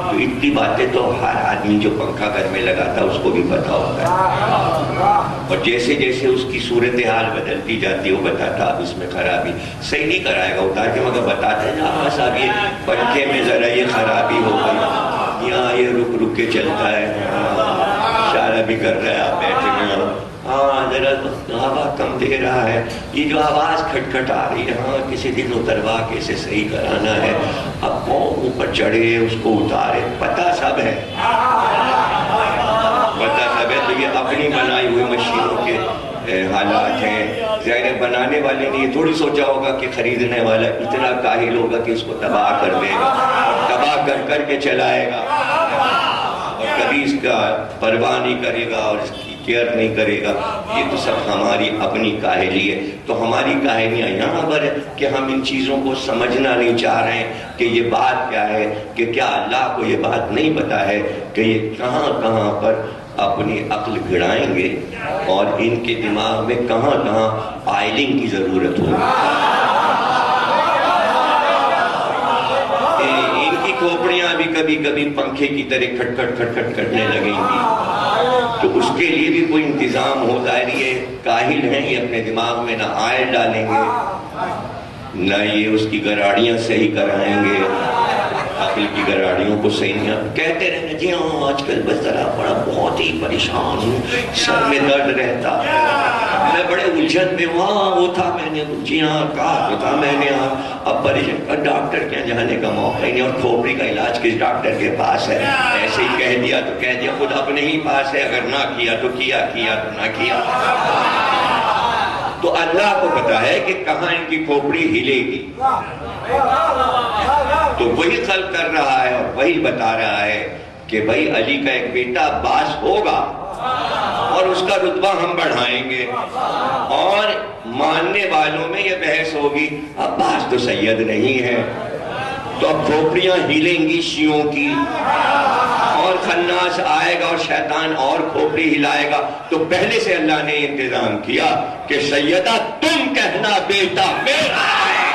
تو اتنی باتیں تو ہر آدمی جو پنکھا گھر میں لگاتا ہے اس کو بھی پتا ہوتا ہے، اور جیسے جیسے اس کی صورتحال بدلتی جاتی ہے وہ بتاتا اب اس میں خرابی، صحیح نہیں کرائے گا اتار کے، مگر بتاتا ہے نا بس اب یہ پنکھے میں ذرا یہ خرابی ہو گئی، یہاں یہ رک رک کے چلتا ہے، اشارہ بھی کر رہا ہے آپ بیٹھے میں، ہاں ذرا ہوا کم دے رہا ہے، یہ جو آواز کھٹ کھٹ آ رہی ہے، ہاں کسی دن اتروا کے اسے صحیح کرانا ہے، اب کون اوپر چڑھے اس کو اتارے، پتہ سب ہے، پتہ سب ہے۔ تو یہ اپنی بنائی ہوئی مشینوں کے حالات ہیں۔ ظاہر بنانے والے نے یہ تھوڑی سوچا ہوگا کہ خریدنے والا اتنا کاہل ہوگا کہ اس کو تباہ کر دے گا، اور تباہ کر کر کے چلائے گا، اور کبھی اس کا پرواہ نہیں کرے گا اور اس کی کیئر نہیں کرے گا۔ یہ تو سب ہماری اپنی کاہلی ہے۔ تو ہماری کاہلیاں یہاں پر ہے کہ ہم ان چیزوں کو سمجھنا نہیں چاہ رہے ہیں کہ یہ بات کیا ہے، کہ کیا اللہ کو یہ بات نہیں پتا ہے کہ یہ کہاں کہاں پر اپنی عقل گڑائیں گے اور ان کے دماغ میں کہاں کہاں آئلنگ کی ضرورت ہوگی۔ ان کی کھوپڑیاں بھی کبھی کبھی پنکھے کی طرح کھٹ کھٹ کھٹ کھٹ کرنے لگیں گی، تو اس کے لیے بھی کوئی انتظام ہو۔ ظاہر یہ کاہل ہیں، یہ اپنے دماغ میں نہ آئل ڈالیں گے، نہ یہ اس کی گراڑیاں صحیح کرائیں گے، عقل کی گراڑیوں کو صحیح نہیں کہتے رہنا جی ہاں آج کل بس ذرا بڑا بہت ہی پریشان ہوں، سر میں درد رہتا ہے، میں بڑے الجھن میں ہوں، ہاں وہ تھا میں نے جی ہاں کہا تھا میں نے، اب پریشان، ڈاکٹر کیا جانے کا موقع ہی نہیں، اور کھوپڑی کا علاج کس ڈاکٹر کے پاس ہے، ایسے ہی کہہ دیا تو کہہ دیا، خود اپنے ہی پاس ہے، اگر نہ کیا تو کیا تو نہ کیا۔ تو اللہ کو پتا ہے کہ کہاں ان کی کھوپڑی ہلے گی، تو وہی خلق کر رہا ہے اور وہی بتا رہا ہے کہ بھائی علی کا ایک بیٹا عباس ہوگا اور اس کا رتبہ ہم بڑھائیں گے، اور ماننے والوں میں یہ بحث ہوگی عباس تو سید نہیں ہے، تو اب کھوپڑیاں ہلیں گی شیعوں کی، اور خناس آئے گا اور شیطان اور کھوپڑی ہلائے گا۔ تو پہلے سے اللہ نے انتظام کیا کہ سیدہ تم کہنا بیٹا میرا ہے،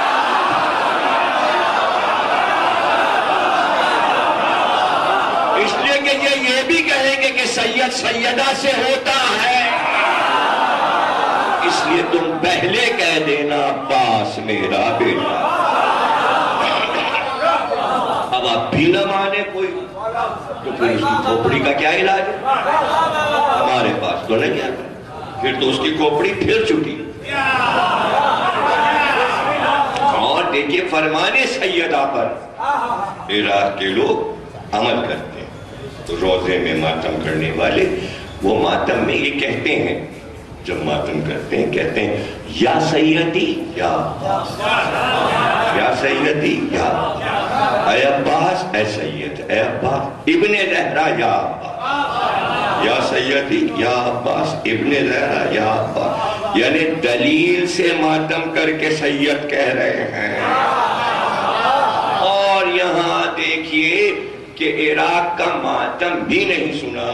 اس لیے کہ یہ بھی کہیں گے کہ سید سیدہ سے ہوتا ہے، اس لیے تم پہلے کہہ دینا عباس میرا بیٹا۔ اب آپ بھی نہ مانے کوئی تو پھر اس کی کھوپڑی کا کیا علاج ہے؟ ہمارے پاس تو نہیں آتا، پھر تو اس کی کھوپڑی پھر چکی۔ اور دیکھیے فرمانے سیدہ پر عراق کے لوگ عمل کرتے ہیں، تو روزے میں ماتم کرنے والے وہ ماتم میں یہ کہتے ہیں، جب ماتم کرتے ہیں کہتے ہیں یا سیدی یا سیدی یا اے عباس اے سید اے عباس ابن زہرا یا عباس یا سیدی یا عباس ابن زہرا یا عباس یعنی دلیل سے ماتم کر کے سید کہہ رہے ہیں. اور یہاں دیکھیے کہ عراق کا ماتم بھی نہیں سنا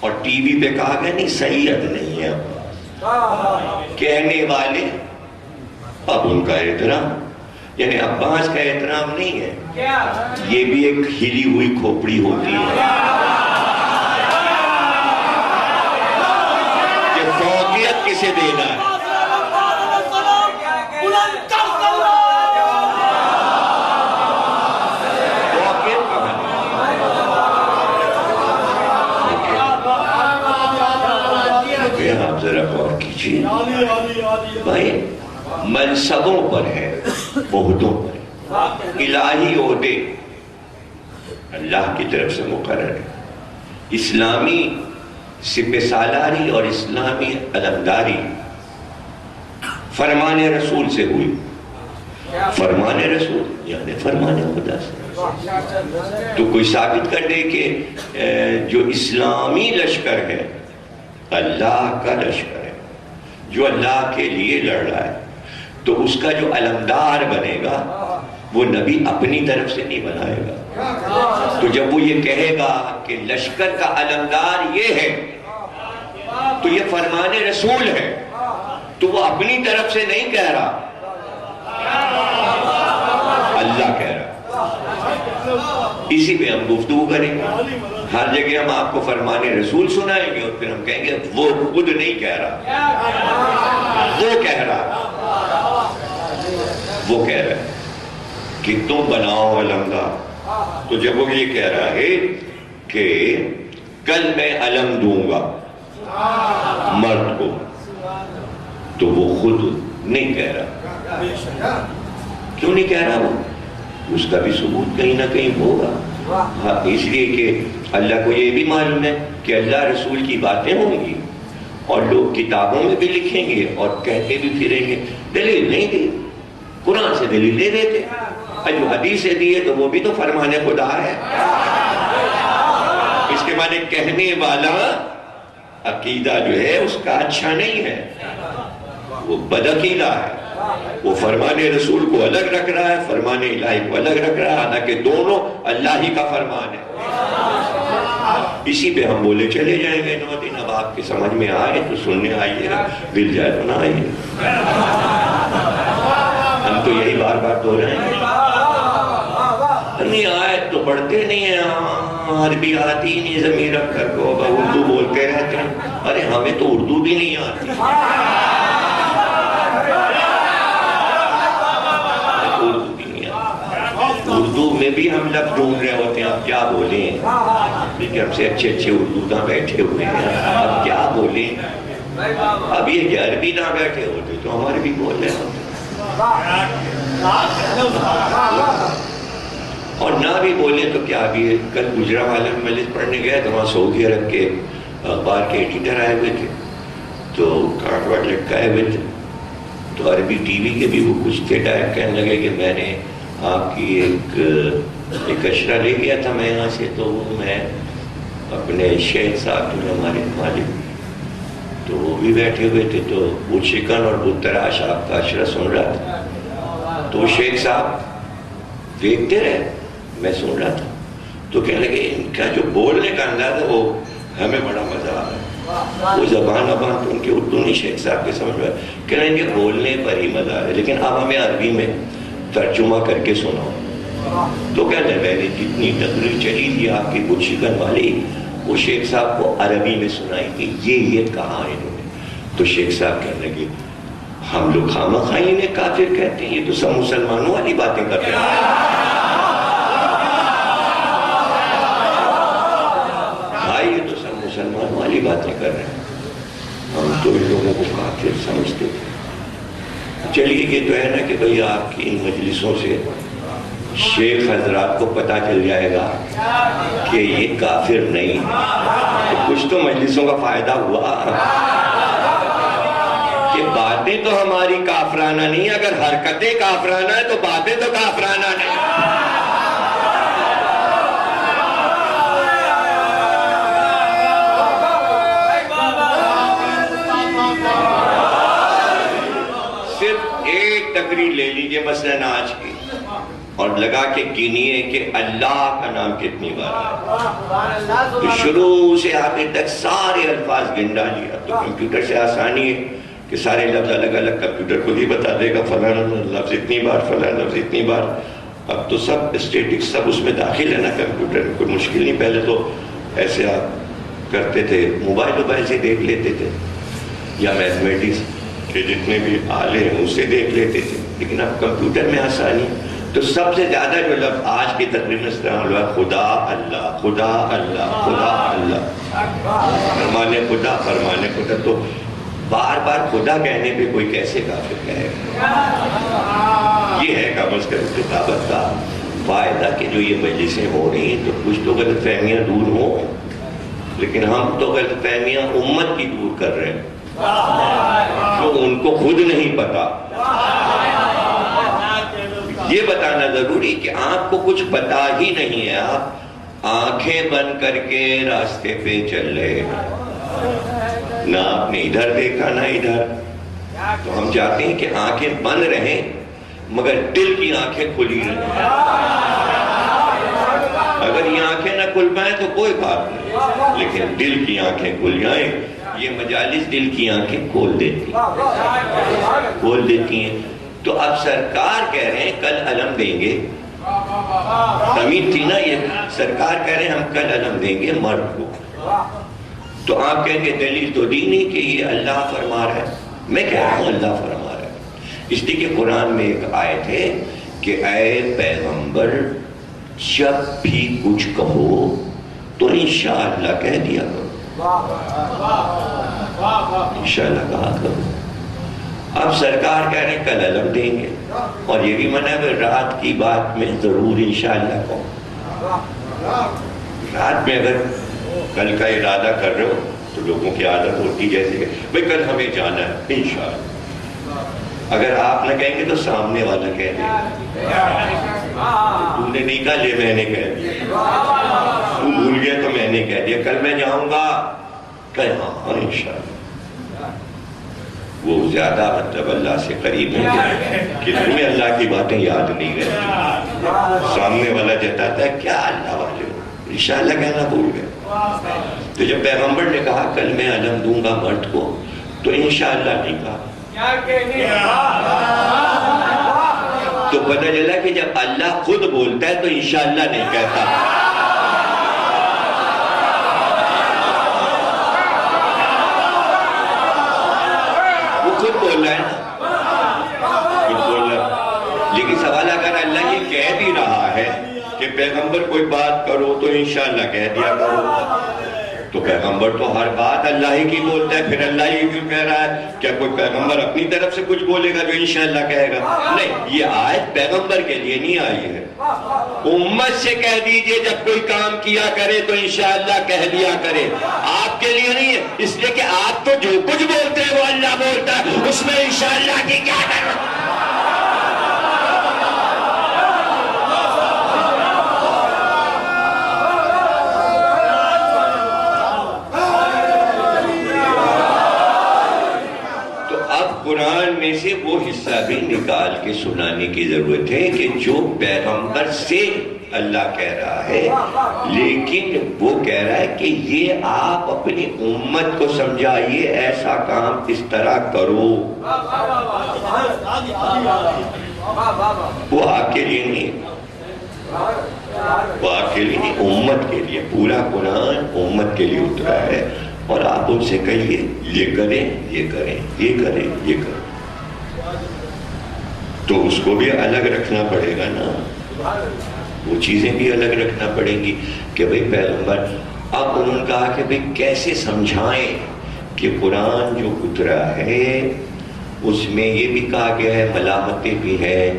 اور ٹی وی پہ کہا گیا نہیں سید نہیں ہے کہنے والے. اب ان کا احترام یعنی عباس کا احترام نہیں ہے, یہ بھی ایک ہلی ہوئی کھوپڑی ہوتی ہے کہ فوقیت کسے دینا ہے. آپ ذرا غور کیجیے بھائی, منصبوں پر ہے, عہدوں پر ہے, الہی عہدے اللہ کی طرف سے مقرر ہے. اسلامی سپہ سالاری اور اسلامی علمداری فرمان رسول سے ہوئی. فرمان رسول یعنی فرمان خدا سے. تو کوئی ثابت کر دے کہ جو اسلامی لشکر ہے اللہ کا لشکر ہے, جو اللہ کے لیے لڑ رہا ہے, تو اس کا جو علمدار بنے گا وہ نبی اپنی طرف سے نہیں بنائے گا. تو جب وہ یہ کہے گا کہ لشکر کا علمدار یہ ہے تو یہ فرمان رسول ہے, تو وہ اپنی طرف سے نہیں کہہ رہا, اللہ کہہ رہا. اسی پہ ہم گفتگو کریں گے. ہر جگہ ہم آپ کو فرمان رسول سنائیں گے اور پھر ہم کہیں گے وہ خود نہیں کہہ رہا, وہ کہہ رہا, وہ کہہ رہا ہے کہ تم بناؤ علمدار. تو جب وہ یہ کہہ رہا ہے کہ کل میں علم دوں گا مرد کو, تو وہ خود نہیں کہہ رہا. کیوں نہیں کہہ رہا وہ؟ اس کا بھی ثبوت کہیں نہ کہیں ہوگا. ہاں, اس لیے کہ اللہ کو یہ بھی معلوم ہے کہ اللہ رسول کی باتیں ہوں گی اور لوگ کتابوں میں بھی لکھیں گے اور کہتے بھی پھریں گے دلیل نہیں دی, قرآن سے دلیل دے دیتے, اور جو حدیث سے دیے تو وہ بھی تو فرمان خدا ہے. اس کے معنی کہنے والا عقیدہ جو ہے اس کا اچھا نہیں ہے, وہ بدعقیدہ ہے. وہ فرمان رسول کو الگ رکھ رہا ہے, فرمان الہی کو الگ رکھ رہا ہے, حالانکہ دونوں اللہ ہی کا فرمان ہے. اسی پہ ہم بولے چلے جائیں گے 9 دن. اب آپ کے سمجھ میں آئے تو سننے آئیے گا, دل جائے تو نہ آئیے. ہم تو یہی بار بار دو رہے ہیں, نہیں آئے تو پڑھتے نہیں ہیں, عربی آتی ہی نہیں, ضمیر رکھ کر کو اردو بولتے رہتے ہیں. ارے ہمیں تو اردو بھی نہیں آتی, اردو میں بھی ہم لفظ ڈھونڈ رہے ہوتے ہیں. اب کیا بولیں, کیونکہ ہم سے اچھے اچھے اردو نہ بیٹھے ہوئے ہیں, اب کیا بولیں. اب یہ کہ عربی نہ بیٹھے ہوتے تو ہمارے بھی بول رہے ہوتے, اور نہ بھی بولیں تو کیا. بھی کل گجرانوالہ میں مجلس پڑھنے گیا تو وہاں سعودی عرب کے اخبار کے ایڈیٹر آئے ہوئے تھے, تو کارڈ واٹ لٹکائے ہوئے تھے. تو عربی ٹی وی کے بھی وہ کچھ تھے ٹائپ, کہنے لگے کہ میں نے آپ کی ایک اشرہ لے گیا تھا میں یہاں سے, تو وہ میں اپنے شیخ صاحب جو ہمارے مالک, تو وہ بھی بیٹھے ہوئے تھے, تو وہ شکن اور وہ تراش آپ کا اشرہ سن رہا تھا. تو شیخ صاحب دیکھتے رہے, میں سن رہا تھا. تو کہنے لگے ان کا جو بولنے کا انداز ہے وہ ہمیں بڑا مزہ آ رہا ہے. وہ زبان تو ان کی اردو نہیں شیخ صاحب کے سمجھ میں, کہنے لگے بولنے پر ہی مزہ آ رہا ہے, لیکن اب ہمیں عربی میں ترجمہ کر کے سناؤ. تو کہتے ہیں میں نے جتنی تقریر چلی تھی آپ کی کچھ شکن والی, وہ شیخ صاحب کو عربی میں سنائی کہ یہ کہاں انہوں نے. تو شیخ صاحب کہنے لگے ہم لوگ خامخواہ انہیں کافر کہتے ہیں, یہ تو سب مسلمانوں والی باتیں کر رہے ہیں. بھائی یہ تو سب مسلمانوں والی باتیں کر رہے ہیں, ہم تو ان لوگوں کو کافر سمجھتے تھے. چلیے یہ تو ہے نا کہ بھئی آپ کی ان مجلسوں سے شیخ حضرات کو پتہ چل جائے گا کہ یہ کافر نہیں ہے, تو کچھ تو مجلسوں کا فائدہ ہوا. کہ باتیں تو ہماری کافرانہ نہیں, اگر حرکتیں کافرانہ ہیں تو باتیں تو کافرانہ نہیں. تقریر لے لیجئے مثلاً آج کی اور لگا کے گنیے کہ اللہ کا نام کتنی بار آیا، تو شروع سے آخر تک سارے الفاظ گن ڈالیے۔ اب تو کمپیوٹر سے آسانی ہے کہ سارے لفظ الگ الگ کمپیوٹر کو بھی بتا دے گا، فلاں لفظ اتنی بار، فلاں لفظ اتنی بار۔ اب تو سب اسٹیٹک سب اس میں داخل ہے نا کمپیوٹر میں، کوئی مشکل نہیں۔ پہلے تو ایسے آپ کرتے تھے، موبائل سے دیکھ لیتے تھے، یا میتھمیٹکس کے جتنے بھی آلے ہیں اسے دیکھ لیتے تھے، لیکن اب کمپیوٹر میں آسانی۔ تو سب سے زیادہ جو لفظ آج کی تقریر میں استعمال ہوا خدا اللہ، خدا اللہ، خدا اللہ، فرمانے خدا، فرمانے خدا۔ تو بار بار خدا کہنے پہ کوئی کیسے کافر کہے گا؟ یہ ہے کم از کم کتابت کا فائدہ کہ جو یہ مجلسیں ہو رہی ہیں تو کچھ تو غلط فہمیاں دور ہوں، لیکن ہم تو غلط فہمیاں امت کی دور کر رہے ہیں جو ان کو خود نہیں پتا۔ یہ بتانا ضروری کہ آپ کو کچھ پتا ہی نہیں ہے، آپ آنکھیں بند کر کے راستے پہ چل رہے ہیں، نہ آپ نے ادھر دیکھا نہ ادھر۔ تو ہم چاہتے ہیں کہ آنکھیں بند رہیں مگر دل کی آنکھیں کھلی رہیں۔ اگر یہ آنکھیں نہ کھل پائیں تو کوئی بات نہیں، لیکن دل کی آنکھیں کھل جائیں۔ یہ مجالس دل کی آنکھیں کھول دیتی ہیں۔ تو اب سرکار کہہ رہے ہیں کل علم دیں گے، تمید تھی نا یہ، سرکار کہہ رہے ہیں ہم کل علم دیں گے مرد کو۔ تو آپ کہیں گے دلیل تو دی نہیں کہ یہ اللہ فرما رہا ہے۔ میں کہہ رہا ہوں اللہ فرما رہا ہے، اس لیے کہ قرآن میں ایک آیت ہے کہ اے پیغمبر جب بھی کچھ کہو تو انشاءاللہ کہہ دیا کرو، انشاءاللہ کہا کرو۔ اب سرکار کہہ رہے ہیں کل علم دیں گے، اور یہ بھی منع ہے رات کی بات میں ضرور انشاءاللہ کہو۔ رات میں اگر کل کا ارادہ کر رہے ہو تو لوگوں کی عادت ہوتی جیسے کہ بھئی کل ہمیں جانا ہے انشاءاللہ، اگر آپ نہ کہیں گے تو سامنے والا کہہ دے گا تو نے نہیں کہا لے میں نے کہہ دیا، تو بھول گیا تو میں نے کہہ دیا کل میں جاؤں گا، کہ ہاں انشاءاللہ۔ وہ زیادہ مطلب اللہ سے قریب ہے کہ تمہیں اللہ کی باتیں یاد نہیں رہتی۔ سامنے والا جتاتا ہے کیا اللہ والے ہو، انشاءاللہ کہنا بھول گئے۔ تو جب پیغمبر نے کہا کل میں علم دوں گا مرد کو تو انشاءاللہ نہیں کہا، تو پتہ چلا کہ جب اللہ خود بولتا ہے تو انشاءاللہ نہیں کہتا۔ وہ خود بول رہا ہے نا، خود بول رہا ہے۔ لیکن سوال اگر اللہ یہ کہہ بھی رہا ہے کہ پیغمبر کوئی بات کرو تو انشاءاللہ کہہ دیا کرو، تو پیغمبر تو ہر بات اللہ ہی کی بولتا ہے، پھر اللہ ہی کیوں کہہ رہا ہے؟ کیا کوئی پیغمبر اپنی طرف سے کچھ بولے گا جو انشاءاللہ کہے گا؟ نہیں، یہ آیت پیغمبر کے لیے نہیں آئی ہے۔ امت سے کہہ دیجئے جب کوئی کام کیا کرے تو انشاءاللہ کہہ دیا کرے، آپ کے لیے نہیں ہے، اس لیے کہ آپ تو جو کچھ بولتے ہیں وہ اللہ بولتا ہے، اس میں انشاءاللہ کی کیا کرو۔ قرآن میں سے وہ حصہ بھی نکال کے سنانے کی ضرورت ہے کہ جو پیغمبر سے اللہ کہہ رہا ہے، لیکن وہ کہہ رہا ہے کہ یہ آپ اپنی امت کو سمجھائیے، ایسا کام اس طرح کرو۔ وہ آپ کے لیے نہیں، وہ آپ کے لیے نہیں، امت کے لیے۔ پورا قرآن امت کے لیے اترا ہے، اور آپ ان سے کہیے یہ کریں، یہ کریں، یہ کریں، یہ کریں۔ تو اس کو بھی الگ رکھنا پڑے گا نا، وہ چیزیں بھی الگ رکھنا پڑیں گی کہ بھئی پیغمبر۔ اب انہوں نے کہا کہ بھئی کیسے سمجھائیں کہ قرآن جو اترا ہے اس میں یہ بھی کہا گیا ہے، ملامتیں بھی ہیں،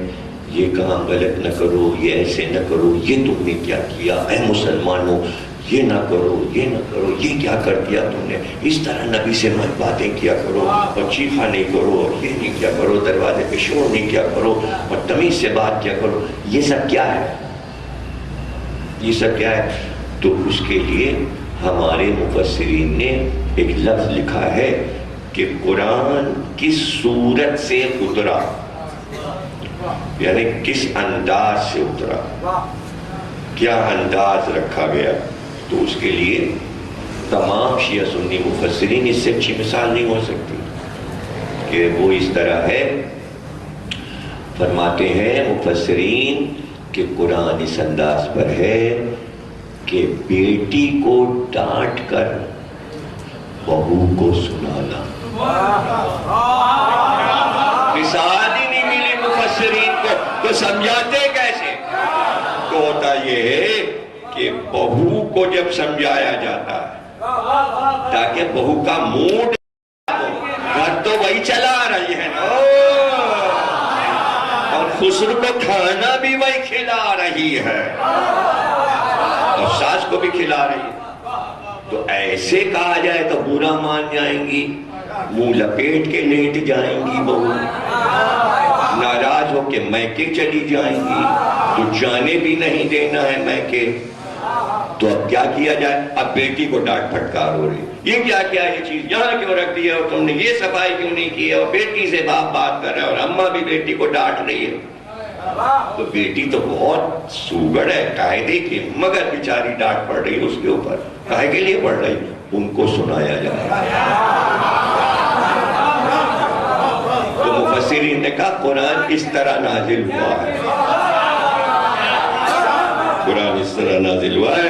یہ کام غلط نہ کرو، یہ ایسے نہ کرو، یہ تم نے کیا کیا اے مسلمانوں، یہ نہ کرو، یہ نہ کرو، یہ کیا کر دیا تم نے، اس طرح نبی سے مت باتیں کیا کرو، اور چیخا نہیں کرو، اور یہ نہیں کیا کرو، دروازے پہ شور نہیں کیا کرو، اور تمیز سے بات کیا کرو۔ یہ سب کیا ہے؟ یہ سب کیا ہے؟ تو اس کے لیے ہمارے مفسرین نے ایک لفظ لکھا ہے کہ قرآن کس صورت سے اترا۔ یعنی کس انداز سے اترا، کیا انداز رکھا گیا. تو اس کے لیے تمام شیعہ سنی مفسرین اس سے اچھی مثال نہیں ہو سکتی کہ وہ اس طرح ہے. فرماتے ہیں مفسرین کہ قرآن اس انداز پر ہے کہ بیٹی کو ڈانٹ کر بہو کو سنانا. مثال ہی نہیں ملی مفسرین کو تو سمجھاتے کیسے؟ تو ہوتا یہ ہے کہ بہو کو جب سمجھایا جاتا ہے تاکہ بہو کا موڈ، گھر تو وہی چلا رہی ہے نا، اور خسرو کو کھانا بھی وہی کھلا رہی ہے اور ساس کو بھی کھلا رہی ہے. تو ایسے کہا جائے تو برا مان جائیں گی، منہ لپیٹ کے لیٹ جائیں گی بہو، ناراض ہو کے میکے چلی جائیں گی، تو جانے بھی نہیں دینا ہے میکے. تو اب کیا کیا جائے؟ اب بیٹی کو ڈانٹ پھٹکار ہو رہی، یہ کیا کیا یہ چیز یہاں کیوں رکھ دی ہے، اور تم نے یہ صفائی کیوں نہیں کی ہے، اور بیٹی سے باپ بات کر رہا ہے اور اماں بھی بیٹی کو ڈانٹ رہی ہے. تو بیٹی تو بہت سوگڑ ہے قاعدے کی، مگر بیچاری ڈانٹ پڑ رہی ہے اس کے اوپر. کاہے کے لیے پڑھ رہی؟ ان کو سنایا جائے. تو مفسرین نے کہا قرآن اس طرح نازل ہوا ہے، قرآن اس طرح نازل ہوا ہے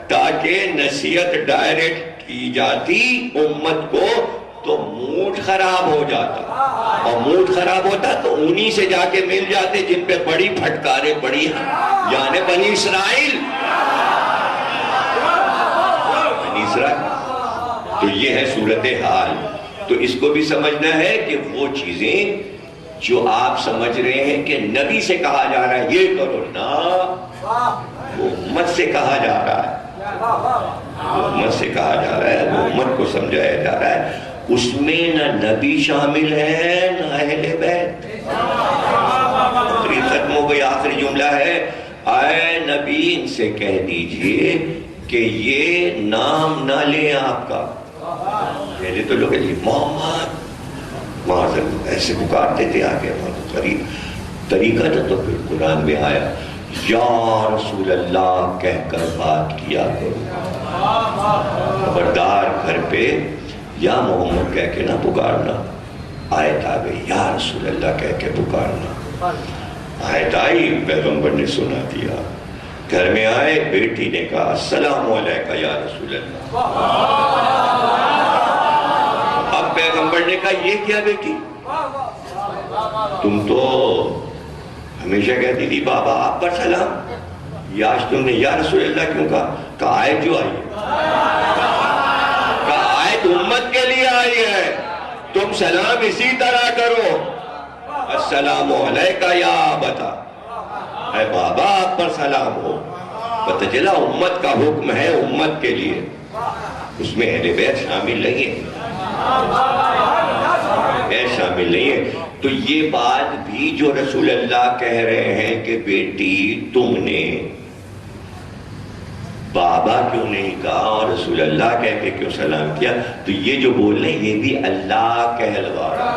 تاکہ نصیحت ڈائریکٹ کی جاتی امت کو تو موڈ خراب ہو جاتا، اور موڈ خراب ہوتا تو انہی سے جا کے مل جاتے جن پہ بڑی پھٹکاریں پڑی ہیں، یعنی بنی اسرائیل. بنی اسرائیل تو یہ ہے صورتحال. تو اس کو بھی سمجھنا ہے کہ وہ چیزیں جو آپ سمجھ رہے ہیں کہ نبی سے کہا جا رہا ہے یہ کرو نا، وہ امت سے کہا جا رہا ہے، وہ امت سے کہا جا رہا ہے، وہ امت کو سمجھایا جا رہا ہے. اس میں نہ نبی شامل ہے نہ اہل بیت. ختم ہو گئی. آخری جملہ ہے اے نبی ان سے کہہ دیجئے کہ یہ نام نہ لیں آپ کا. پہلے تو لوگ محمد معذر ایسے پکارتے تھے، آگے طریقہ تھا. تو پھر قرآن میں آیا یا رسول اللہ کہہ کر بات کیا کرو، خبردار گھر پہ یا محمد کہہ کے نہ پکارنا. آیت آ گئی یا رسول اللہ کہہ کے پکارنا. آیت آئی، پیغمبر نے سنا دیا. گھر میں آئے، بیٹی نے کہا السلام علیکہ یا رسول اللہ. اب پیغمبر نے کہا یہ کیا بیٹی، تم تو ہمیشہ کہتی تھی بابا آپ پر سلام، یہ آج تم نے یا رسول اللہ کیوں کہا؟ کہا آیت جو آئی ہے، کہا آیت امت کے لیے آئی ہے، تم سلام اسی طرح کرو، السلام علیکہ یا ابتا، اے بابا آپ پر سلام ہو. پتہ چلا امت کا حکم ہے امت کے لیے، اس میں اہل بیت شامل نہیں ہے، شامل نہیں ہے. تو یہ بات بھی جو رسول اللہ کہہ رہے ہیں کہ بیٹی تم نے بابا کیوں نہیں کہا اور رسول اللہ کہہ کے کیوں سلام کیا، تو یہ جو بول رہے ہیں یہ بھی اللہ کہلوا رہا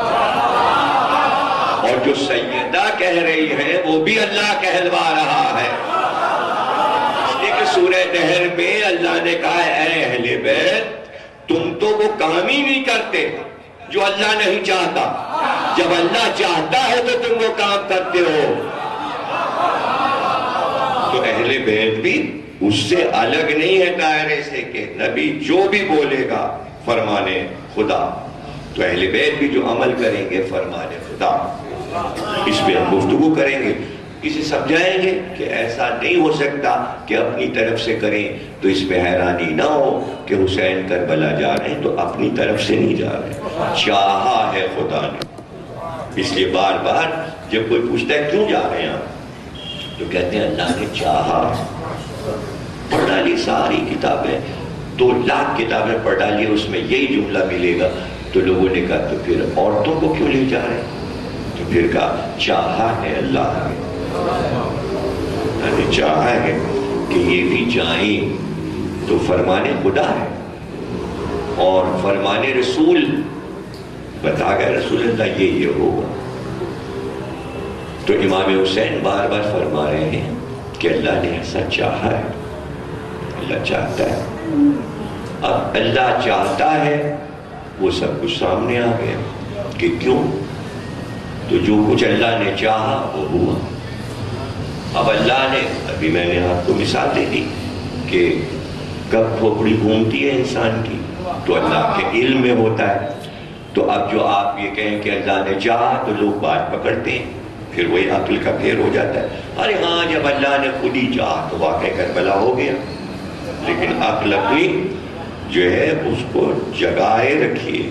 ہے، اور جو سیدہ کہہ رہی ہے وہ بھی اللہ کہلوا رہا ہے. اس لیے کہ سورہ دہر میں اللہ نے کہا اے اہل بیت تم تو وہ کام ہی نہیں کرتے جو اللہ نہیں چاہتا، جب اللہ چاہتا ہے تو تم وہ کام کرتے ہو. تو اہل بیت بھی اس سے الگ نہیں ہے دائرے سے کہ نبی جو بھی بولے گا فرمانے خدا، تو اہل بیت بھی جو عمل کریں گے فرمانے خدا. اس پہ ہم گفتگو کریں گے، اسے سمجھائیں گے کہ ایسا نہیں ہو سکتا کہ اپنی طرف سے کریں. تو اس میں حیرانی نہ ہو کہ حسین کربلا جا رہے ہیں تو اپنی طرف سے نہیں جا رہے، چاہا ہے خدا نے. اس لیے بار بار جب کوئی پوچھتا ہے کیوں جا رہے ہیں آپ، تو کہتے ہیں اللہ نے چاہا. پڑھ ڈالی ساری کتابیں، 2 لاکھ کتابیں پڑھ ڈالی، اس میں یہی جملہ ملے گا. تو لوگوں نے کہا تو پھر عورتوں کو کیوں لے جا رہے ہیں؟ تو پھر کہا چاہا ہے اللہ نے چاہا ہے کہ یہ بھی جائیں. تو فرمانے خدا ہے اور فرمانے رسول بتا گئے رسول اللہ یہ ہوگا. تو امام حسین بار بار فرما رہے ہیں کہ اللہ نے ایسا چاہا ہے، اللہ چاہتا ہے۔ اب اللہ چاہتا ہے وہ سب کچھ سامنے آ گیا کہ کیوں؟ تو جو کچھ اللہ نے چاہا وہ ہوا۔ اب اللہ نے، ابھی میں نے آپ کو مثال دے دی کہ کب کھوپڑی گھومتی ہے انسان کی تو اللہ کے علم میں ہوتا ہے۔ تو اب جو آپ یہ کہیں کہ اللہ نے چاہا تو لوگ بات پکڑتے ہیں، پھر وہی عقل کا پھیر ہو جاتا ہے، ارے ہاں جب اللہ نے خود ہی چاہا تو واقع کربلا ہو گیا۔ لیکن عقل اپنی جو ہے اس کو جگائے رکھیے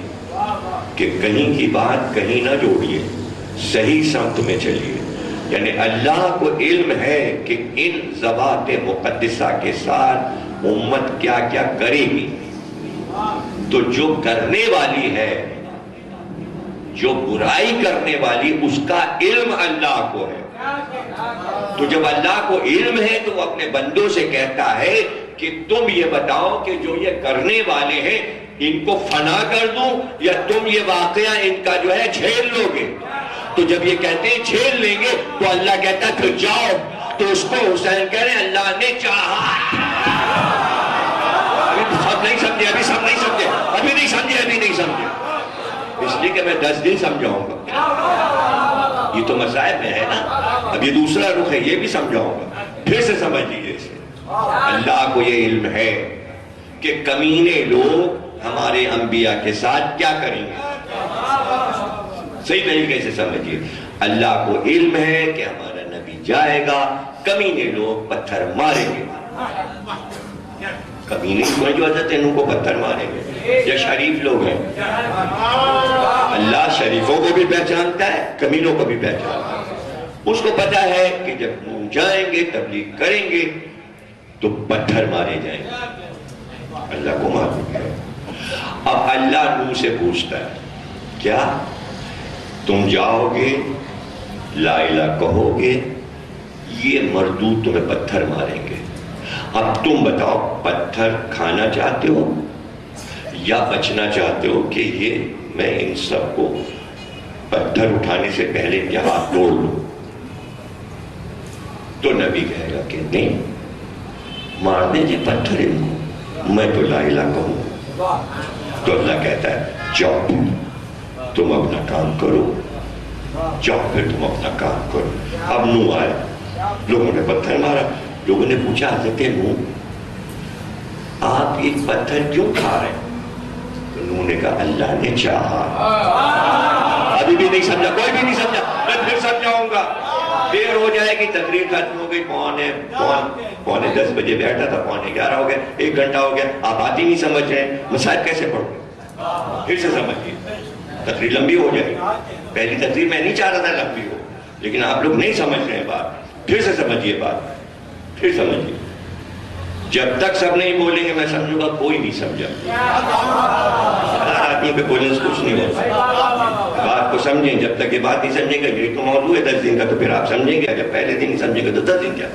کہ کہیں کی بات کہیں نہ جوڑیے، صحیح سمت میں چلیے۔ یعنی اللہ کو علم ہے کہ ان ذوات مقدسہ کے ساتھ امت کیا کیا کرے گی، تو جو کرنے والی ہے، جو برائی کرنے والی، اس کا علم اللہ کو ہے۔ تو جب اللہ کو علم ہے تو وہ اپنے بندوں سے کہتا ہے کہ تم یہ بتاؤ کہ جو یہ کرنے والے ہیں ان کو فنا کر دوں یا تم یہ واقعہ ان کا جو ہے جھیل لو گے؟ تو جب یہ کہتے ہیں جھیل لیں گے تو اللہ کہتا ہے پھر جاؤ۔ تو اس کو حسین کہہ رہے ہیں اللہ نے چاہا۔ ابھی سب نہیں سمجھے، ابھی سب نہیں سمجھے، ابھی نہیں سمجھے، ابھی نہیں سمجھے، اس لیے کہ میں 10 دن سمجھاؤں گا۔ یہ تو مصائب میں ہے نا، اب یہ دوسرا رخ ہے، یہ بھی سمجھاؤں گا، پھر سے سمجھ لیجیے اسے۔ اللہ کو یہ علم ہے کہ کمینے لوگ ہمارے انبیاء کے ساتھ کیا کریں گے۔ صحیح طریقے سے سمجھیے، اللہ کو علم ہے کہ ہمارا نبی جائے گا، کمینے لوگ پتھر ماریں گے۔ کمینے میں جو حضرت نوح کو پتھر ماریں گے یا شریف لوگ ہیں؟ اللہ شریفوں کو بھی پہچانتا ہے، کمینوں کو بھی پہچانتا ہے۔ اس کو پتا ہے کہ جب نوح جائیں گے، تبلیغ کریں گے تو پتھر مارے جائیں گے، اللہ کو معلوم ہے۔ اب اللہ نوح سے پوچھتا ہے کیا تم جاؤ گے، لا الہ کہو گے، یہ مردود تمہیں پتھر ماریں گے، اب تم بتاؤ پتھر کھانا چاہتے ہو یا بچنا چاہتے ہو کہ یہ میں ان سب کو پتھر اٹھانے سے پہلے ان کے ہاتھ توڑ لوں؟ تو نبی کہے گا کہ نہیں، مار دیں جی پتھر ان کو، میں تو لا الہ کہوں۔ تو اللہ کہتا ہے جاؤ تم اپنا کام کرو، جاؤ پھر تم اپنا کام کرو۔ اب نوح آئے، لوگوں نے پتھر مارا، لوگوں نے پوچھا حضرت نوح آپ یہ پتھر کیوں کھا رہے ہیں؟ تو نوح نے کہا اللہ نے چاہا۔ ابھی بھی نہیں سمجھا، کوئی بھی نہیں سمجھا، میں پھر سمجھاؤں گا، دیر ہو جائے گی، تقریر ختم ہو گئی، پونے 10 بجے بیٹھا تھا، 11:15 ہو گیا، 1 گھنٹہ ہو گیا، آپ بات ہی نہیں سمجھ رہے ہیں، مسائل کیسے پڑھو؟ پھر سے سمجھیے، تقریر لمبی ہو جائے گی۔ پہلی تقریر میں نہیں چاہ رہا تھا لمبی ہو، لیکن آپ لوگ نہیں سمجھ رہے ہیں بات، پھر سے سمجھیے بات، پھر سمجھیے۔ جب تک سب نہیں بولیں گے میں سمجھوں گا کوئی نہیں سمجھا، آدمی پہ بولنے سے کچھ نہیں ہوتا۔ بات کو سمجھیں، جب تک یہ بات نہیں سمجھیں گے، یہ تو موضوع ہے 10 دن کا، تو پھر آپ سمجھیں گے، جب پہلے دن نہیں سمجھیں گے تو 10 دن کیا؟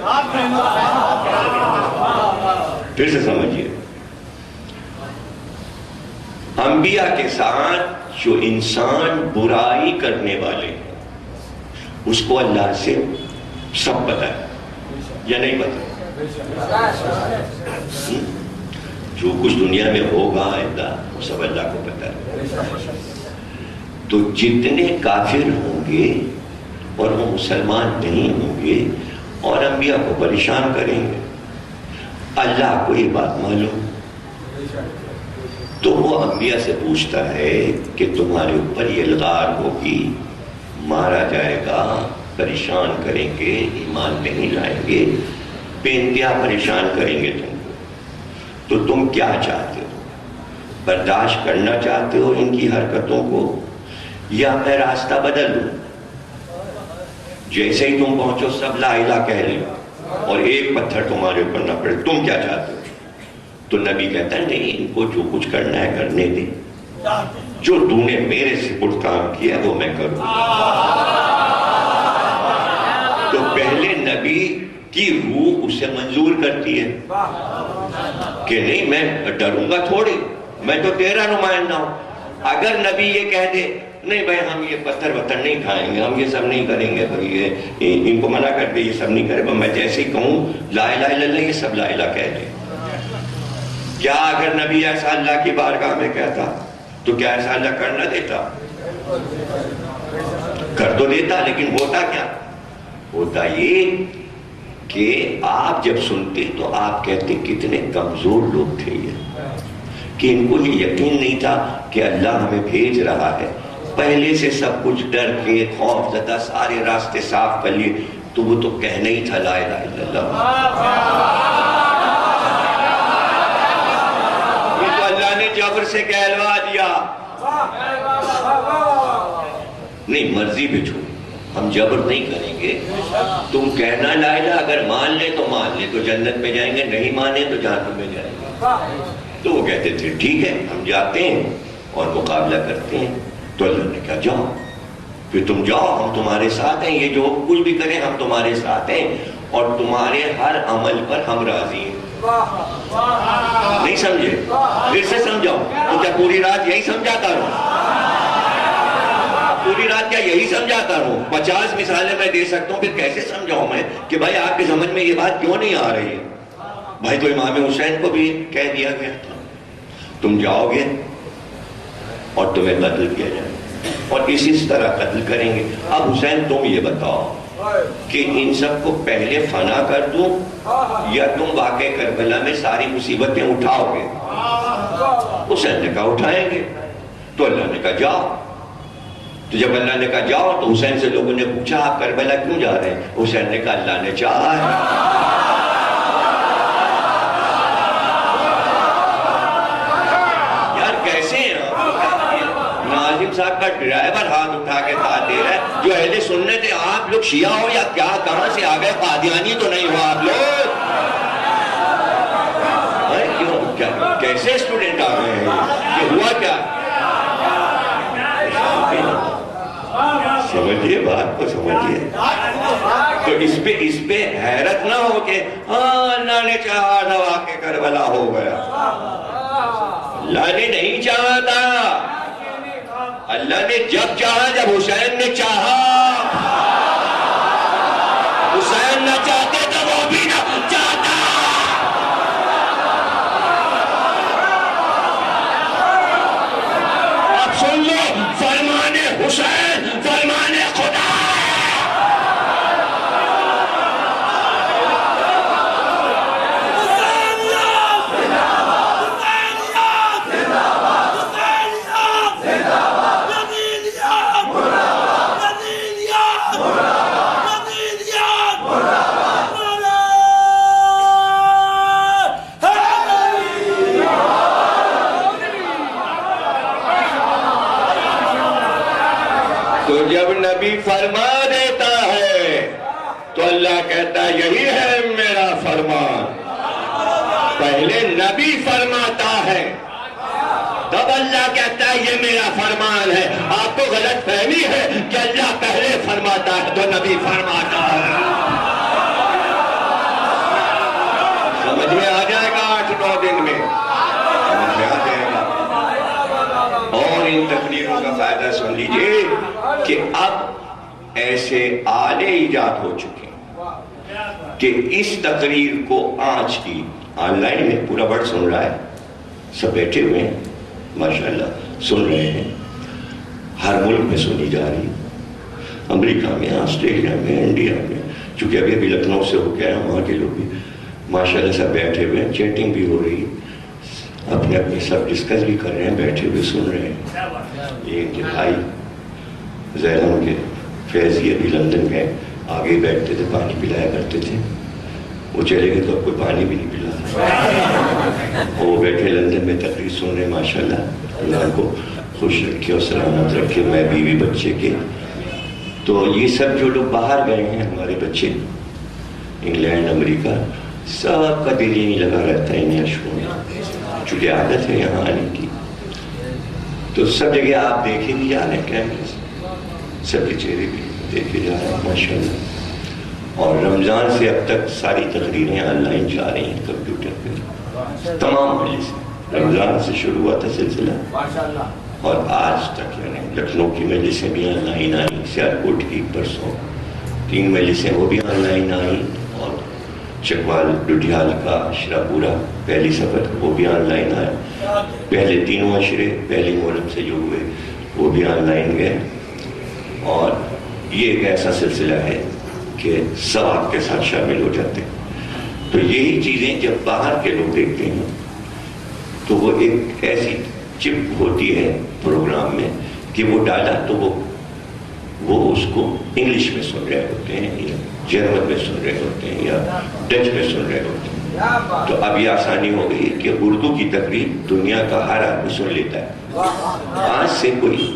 پھر سے سمجھیے، انبیاء کے ساتھ جو انسان برائی کرنے والے اس کو اللہ سے سب پتہ ہے یا نہیں پتہ؟ جو کچھ دنیا میں ہوگا آئندہ وہ سب اللہ کو پتہ ہے۔ تو جتنے کافر ہوں گے اور وہ مسلمان نہیں ہوں گے اور انبیاء کو پریشان کریں گے، اللہ کو یہ بات معلوم، تو وہ انبیاء سے پوچھتا ہے کہ تمہارے اوپر یہ الغار ہوگی، مارا جائے گا، پریشان کریں گے، ایمان نہیں لائیں گے، بے انتہا پریشان کریں گے تم کو، تو تم کیا چاہتے ہو؟ برداشت کرنا چاہتے ہو ان کی حرکتوں کو یا میں راستہ بدل دوں؟ جیسے ہی تم پہنچو سب لا الہ کہہ لیں اور ایک پتھر تمہارے اوپر نہ پڑے، تم کیا چاہتے ہو؟ تو نبی کہتا ہے نہیں، ان کو جو کچھ کرنا ہے کرنے دے، جو تو نے میرے سپرد کام کیا وہ میں کروں۔ تو پہلے نبی کی روح اسے منظور کرتی ہے کہ نہیں میں ڈروں گا تھوڑی، میں تو تیرا نمائندہ ہوں۔ اگر نبی یہ کہہ دے نہیں بھائی ہم یہ پتھر وتھر نہیں کھائیں گے، ہم یہ سب نہیں کریں گے، بھائی یہ ان کو منع کر دے، یہ سب نہیں کرے، میں جیسے ہی کہوں لا الہ الا اللہ، یہ سب لا الہ کہہ دیں۔ کیا اگر نبی ایسا اللہ کی بارگاہ میں کہتا تو کیا ایسا اللہ کر نہ دیتا؟ کر تو دیتا، لیکن ہوتا کیا؟ ہوتا یہ کہ آپ جب سنتے تو آپ کہتے کتنے کمزور لوگ تھے یہ، کہ ان کو یہ یقین نہیں تھا کہ اللہ ہمیں بھیج رہا ہے، پہلے سے سب کچھ ڈر کے خوف زدہ سارے راستے صاف کر لیے، تو وہ تو کہنا ہی تھا لا الہ الا اللہ۔ یہ تو اللہ نے جبر سے کہلوا دیا، نہیں مرضی پہ چھوڑ، ہم جبر نہیں کریں گے، تم کہنا لا الہ، اگر مان لے تو مان لے تو جنت میں جائیں گے، نہیں مانے تو جہنم میں جائیں گے۔ تو وہ کہتے تھے ٹھیک ہے ہم جاتے ہیں اور مقابلہ کرتے ہیں، تو اللہ نے کہا جاؤ، پھر تم جاؤ، ہم تمہارے ساتھ ہیں، یہ جو کچھ بھی کریں ہم تمہارے ساتھ ہیں، اور تمہارے ہر عمل پر ہم راضی ہیں۔ نہیں سمجھے؟ پھر سے سمجھاؤ، تو کیا پوری رات یہی سمجھاتا رہوں؟ پوری رات کیا یہی سمجھاتا رہوں؟ 50 مثالیں میں دے سکتا ہوں، پھر کیسے سمجھاؤں میں کہ بھائی آپ کی سمجھ میں یہ بات کیوں نہیں آ رہی ہے؟ بھائی تو امام حسین کو بھی کہہ دیا گیا تھا تم جاؤ گے اور تمہیں قتل کیا جائے گا، اور اسی طرح قتل کریں گے۔ اب حسین تم یہ بتاؤ کہ ان سب کو پہلے فنا کر دوں یا تم واقع کربلا میں ساری مصیبتیں اٹھاؤ گے؟ حسین نے کہا اٹھائیں گے، تو اللہ نے کہا جاؤ۔ تو جب اللہ نے کہا جاؤ تو حسین سے لوگوں نے پوچھا آپ کربلا کیوں جا رہے ہیں؟ حسین نے کہا اللہ نے چاہا ہے۔ ناظم صاحب کا ڈرائیور ہاتھ اٹھا کے ساتھ دے رہا ہے، جو اہل سنت ہے، آپ لوگ شیعہ ہو یا کیا، کہاں سے آ گئے، قادیانی تو نہیں ہو آپ لوگ؟ کیوں کیسے اسٹوڈنٹ آ گئے ہیں؟ یہ ہوا کیا؟ سمجھیے بات کو سمجھیے، تو اس پہ حیرت نہ ہو کہ ہاں اللہ نے چاہا تھا واقع کربلا ہو گیا۔ اللہ نے نہیں چاہا تھا، اللہ نے جب چاہا جب حسین نے چاہا، حسین نہ چاہتے تو وہ بھی نہ چاہتا۔ اب سن لو، فرمان حسین فرمان خدا فرما دیتا ہے تو اللہ کہتا ہے یہی ہے میرا فرمان۔ پہلے نبی فرماتا ہے تب اللہ کہتا ہے یہ میرا فرمان ہے۔ آپ کو غلط فہمی ہے کہ اللہ پہلے فرماتا ہے تو نبی فرماتا ہے۔ سمجھ میں آ جائے گا 8-9 دن میں، سمجھ میں آ جائے گا۔ اور ان تقریروں کا فائدہ سن لیجئے کہ اب ایسے آلے ایجاد ہو چکے کہ اس تقریر کو آج کی آن لائن میں پورا ورلڈ سن رہا ہے، سب بیٹھے ہوئے ہیں ماشاءاللہ سن رہے ہیں، ہر ملک میں سنی جا رہی ہے، امریکہ میں، آسٹریلیا میں، انڈیا میں، چونکہ ابھی ابھی لکھنؤ سے ہو گیا ہے، وہاں کے لوگ بھی ماشاءاللہ سب بیٹھے ہوئے ہیں، چیٹنگ بھی ہو رہی ہے، اپنے اپنے سب ڈسکس بھی کر رہے ہیں، بیٹھے ہوئے سن رہے ہیں۔ یہ ان کے بھائی زیران کے فیضی ابھی لندن گئے، آگے بیٹھتے تھے، پانی پلایا کرتے تھے، وہ چلے گئے تو اب کوئی پانی بھی نہیں پلا، وہ بیٹھے لندن میں تقریر سن رہے ہیں ماشاءاللہ، اللہ ان کو خوش رکھے اور سلامت رکھے، میں بیوی بچے کے۔ تو یہ سب جو لوگ باہر گئے ہیں ہمارے بچے، انگلینڈ، امریکہ، سب کا دل یہیں لگا رہتا ہے انہیں اشکوں میں، چونکہ عادت ہے یہاں آنے کی، تو سب جگہ آپ دیکھے بھی جا رہے ہیں کیمرے سے، سب کے چہرے بھی دیکھے جا رہے ہیں ماشاءاللہ۔ اور رمضان سے اب تک ساری تقریریں آن لائن جا رہی ہیں کمپیوٹر پہ، تمام مجلس سے، رمضان سے شروع ہوا تھا سلسلہ، اور آج تک یعنی لکھنؤ کی مجلسیں بھی آن لائن آئیں، سیالکوٹ کی پرسوں 3 مجلسیں وہ بھی آن لائن آئیں، اور چکوال ڈڈیال کا شراپورہ پہلی سفر وہ بھی آن لائن آیا، پہلے 3 عشرے پہلی محرم سے جو ہوئے وہ بھی آن لائن گئے، اور یہ ایک ایسا سلسلہ ہے کہ ثواب کے ساتھ شامل ہو جاتے ہیں۔ تو یہی چیزیں جب باہر کے لوگ دیکھتے ہیں تو وہ ایک ایسی چپ ہوتی ہے پروگرام میں کہ وہ ڈالا تو وہ اس کو انگلش میں سن رہے ہوتے ہیں یا جرمن میں سن رہے ہوتے ہیں یا ڈچ میں سن رہے ہوتے ہیں، تو اب یہ آسانی ہو گئی کہ اردو کی تقریر دنیا کا ہر آدمی سن لیتا ہے۔ آج سے کوئی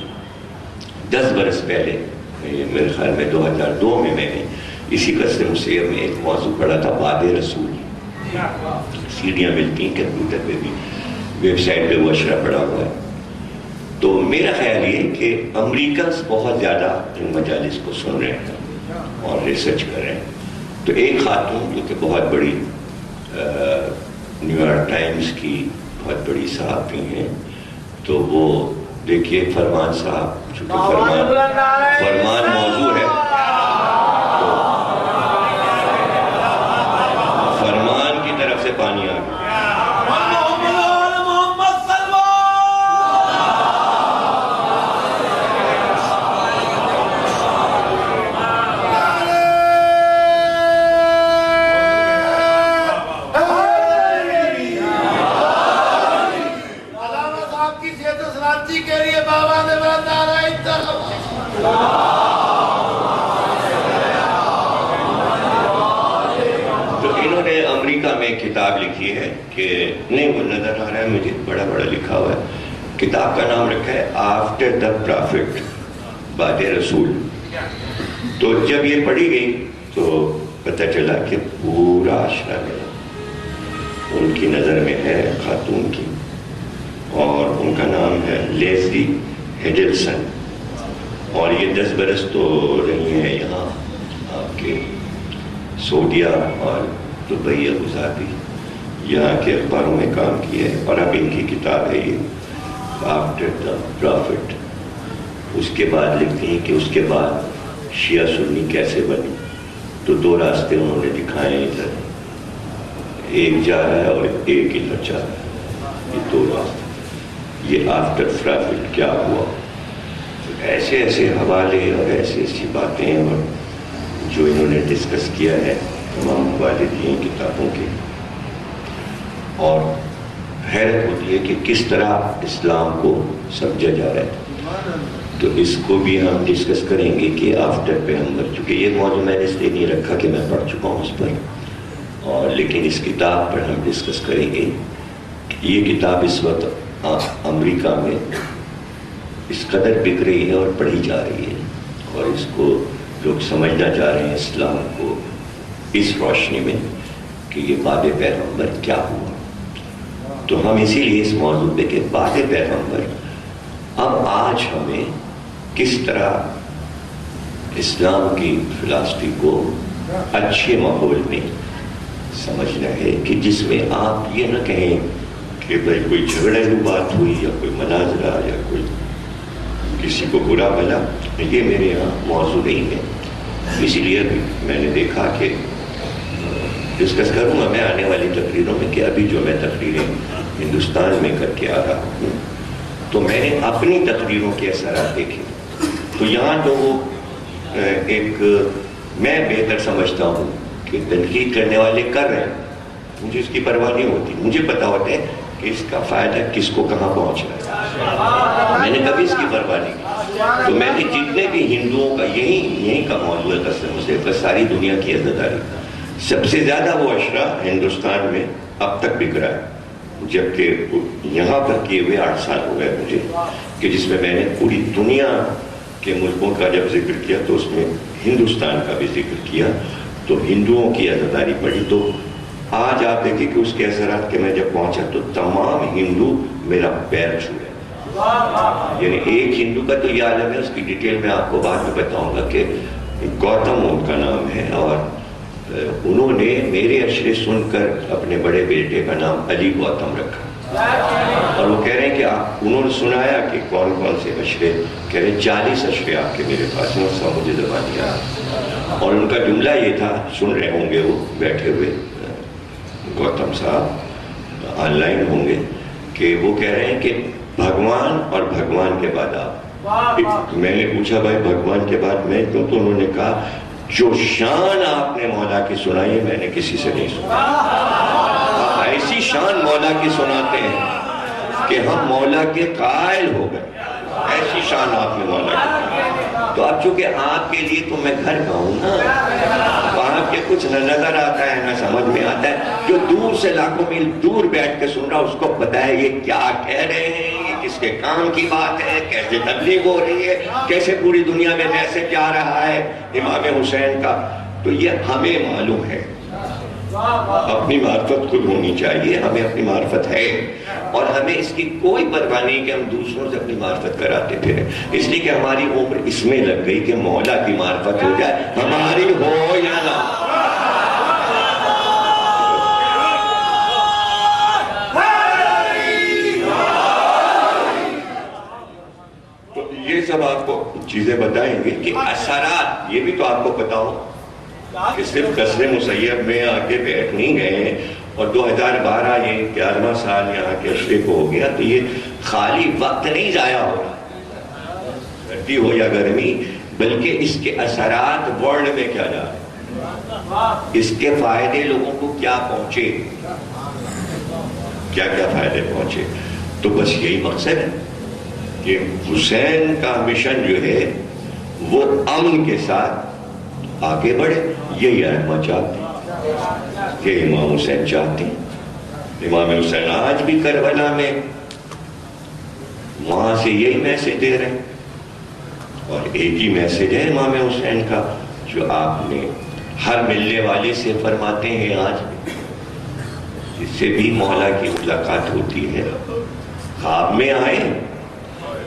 10 برس پہلے، میرے خیال میں 2002 میں نے اسی قسم سے میں ایک موضوع پڑھا تھا، باد رسول، سیڑھیاں ملتی ہیں کمپیوٹر پہ بھی، ویب سائٹ پہ وہ اشرا پڑا ہوا ہے۔ تو میرا خیال یہ کہ امریکنز بہت زیادہ ان مجالس کو سن رہے ہیں اور ریسرچ کر رہے ہیں۔ تو ایک خاتون جو کہ بہت بڑی نیو یارک ٹائمز کی بہت بڑی صحافی ہیں، تو وہ دیکھیے فرمان صاحب، چونکہ فرمان موضوع ہے، فرمان کی طرف سے پانی آ گیا۔ کتاب لکھی ہے کہ نہیں وہ نظر آ رہا ہے مجھے، بڑا بڑا لکھا ہوا ہے، کتاب کا نام رکھا ہے آفٹر دا پرافٹ، بعد رسول۔ تو جب یہ پڑھی گئی تو پتہ چلا کہ پورا عشرہ ہے ان کی نظر میں ہے خاتون کی، اور ان کا نام ہے لیزلی ہیڈلسن، اور یہ 10 برس تو رہی ہیں یہاں آپ کے سعودیہ اور دبئی، ابوظہبی، یہاں کے اخباروں میں کام کیا ہے، اور اب ان کی کتاب ہے یہ آفٹر دا پرافٹ۔ اس کے بعد لکھتی ہیں کہ اس کے بعد شیعہ سنی کیسے بنی، تو 2 راستے انہوں نے دکھائے ہیں، ادھر ایک جا رہا ہے اور ایک ادھر جا رہا ہے، یہ 2 راستے۔ یہ آفٹر پرافٹ کیا ہوا، ایسے ایسے حوالے اور ایسی ایسی باتیں اور جو انہوں نے ڈسکس کیا ہے تمام والدین کتابوں کے، اور حیرت ہوتی ہے کہ کس طرح اسلام کو سمجھا جا رہا ہے۔ تو اس کو بھی ہم ڈسکس کریں گے کہ آفٹر پیغمبر، چونکہ یہ موضوع میں نے اس لیے نہیں رکھا کہ میں پڑھ چکا ہوں اس پر، اور لیکن اس کتاب پر ہم ڈسکس کریں گے۔ یہ کتاب اس وقت امریکہ میں اس قدر بک رہی ہے اور پڑھی جا رہی ہے، اور اس کو لوگ سمجھنا چاہ رہے ہیں اسلام کو اس روشنی میں کہ یہ بعد پیغمبر کیا ہوا۔ تو ہم اسی لیے اس موضوع پہ کہ بعد پیغمبر اب آج ہمیں کس طرح اسلام کی فلسفی کو اچھے ماحول میں سمجھنا ہے کہ جس میں آپ یہ نہ کہیں کہ بھائی کوئی جھگڑے بات ہوئی یا کوئی مناظرہ یا کوئی کسی کو برا بھلا، یہ میرے یہاں موضوع نہیں ہے۔ اسی لیے میں نے دیکھا کہ ڈسکس کروں گا میں آنے والی تقریروں میں کہ ابھی جو میں تقریریں ہندوستان میں کر کے آ رہا ہوں تو میں نے اپنی تقریروں کے اثرات دیکھے، تو یہاں تو وہ ایک میں بہتر سمجھتا ہوں کہ تنقید کرنے والے کر رہے ہیں، مجھے اس کی پرواہ نہیں ہوتی، مجھے پتا ہوتا ہے کہ اس کا فائدہ کس کو کہاں پہنچ رہا ہے، میں نے کبھی اس کی پرواہ نہیں کی۔ تو میں نے جتنے بھی ہندوؤں کا یہی کا موضوع ہے قسم سے، بس ساری دنیا کی عزتداری، سب سے زیادہ وہ اشرا ہندوستان میں اب تک بک رہا ہے، جبکہ یہاں پر کیے ہوئے 8 سال ہو گئے مجھے، کہ جس میں میں نے پوری دنیا کے ملکوں کا جب ذکر کیا تو اس میں ہندوستان کا بھی ذکر کیا، تو ہندوؤں کی عزتداری پڑھی۔ تو آج آپ دیکھیں کہ اس کے اثرات کے میں جب پہنچا تو تمام ہندو میرا پیر چھو رہے، یعنی ایک ہندو کا تو یہ عالم ہے، اس کی ڈیٹیل میں آپ کو بعد میں بتاؤں گا کہ گوتم ان کا نام ہے، اور انہوں نے میرے اشرے سن کر اپنے بڑے بیٹے کا نام علی گوتم رکھا۔ اور وہ کہہ رہے ہیں کہ انہوں نے سنایا کہ کون کون سے اشرے، کہہ رہے 40 اشرے آپ کے میرے پاس ہیں، سب مجھے زبان دیا. اور ان کا جملہ یہ تھا، سن رہے ہوں گے وہ بیٹھے ہوئے، گوتم صاحب آن لائن ہوں گے، کہ وہ کہہ رہے ہیں کہ بھگوان اور بھگوان کے بعد آپ. میں نے پوچھا بھائی بھگوان کے بعد میں کیوں؟ تو انہوں نے کہا جو شان آپ نے مولا کی سنائی ہے میں نے کسی سے نہیں سنا. ایسی شان مولا کی سناتے ہیں کہ ہم مولا کے قائل ہو گئے. ایسی شان آپ نے مولا کی. تو اب چونکہ آپ کے لیے تو میں گھر کا ہوں نا، وہاں کے کچھ نہ نظر آتا ہے نہ سمجھ میں آتا ہے. جو دور سے لاکھوں میل دور بیٹھ کے سن رہا اس کو پتا ہے یہ کیا کہہ رہے ہیں، یہ کس کے کام کی بات ہے، کیسے تبلیغ ہو رہی ہے، کیسے پوری دنیا میں میسج جا رہا ہے امام حسین کا. تو یہ ہمیں معلوم ہے. اپنی معرفت خود ہونی چاہیے. ہمیں اپنی معرفت ہے اور ہمیں اس کی کوئی پرواہ نہیں کہ ہم دوسروں سے اپنی معرفت کراتے پھریں، اس لیے کہ ہماری عمر اس میں لگ گئی کہ مولا کی معرفت ہو جائے، ہماری ہو یا نہ. تو یہ سب آپ کو چیزیں بتائیں گے کہ اثرات، یہ بھی تو آپ کو پتا ہو کہ صرف قصر مسیب میں آگے بیٹھ نہیں گئے اور 2012 یہ 11واں سال یہاں کے اشرے کو ہو گیا. تو یہ خالی وقت نہیں ضائع ہو رہا، سردی ہو یا گرمی، بلکہ اس کے اثرات ورلڈ میں کیا جا رہے، اس کے فائدے لوگوں کو کیا پہنچے، کیا کیا فائدے پہنچے. تو بس یہی مقصد ہے کہ حسین کا مشن جو ہے وہ امن کے ساتھ آگے بڑھے. یہی ائمہ چاہتے ہیں، یہ امام حسین چاہتے ہیں. امام حسین آج بھی کربلا میں وہاں سے یہی میسج دے رہے ہیں، اور ایک ہی میسج ہے امام حسین کا جو آپ نے ہر ملنے والے سے فرماتے ہیں آج بھی. جس سے بھی مولا کی ملاقات ہوتی ہے، خواب میں آئیں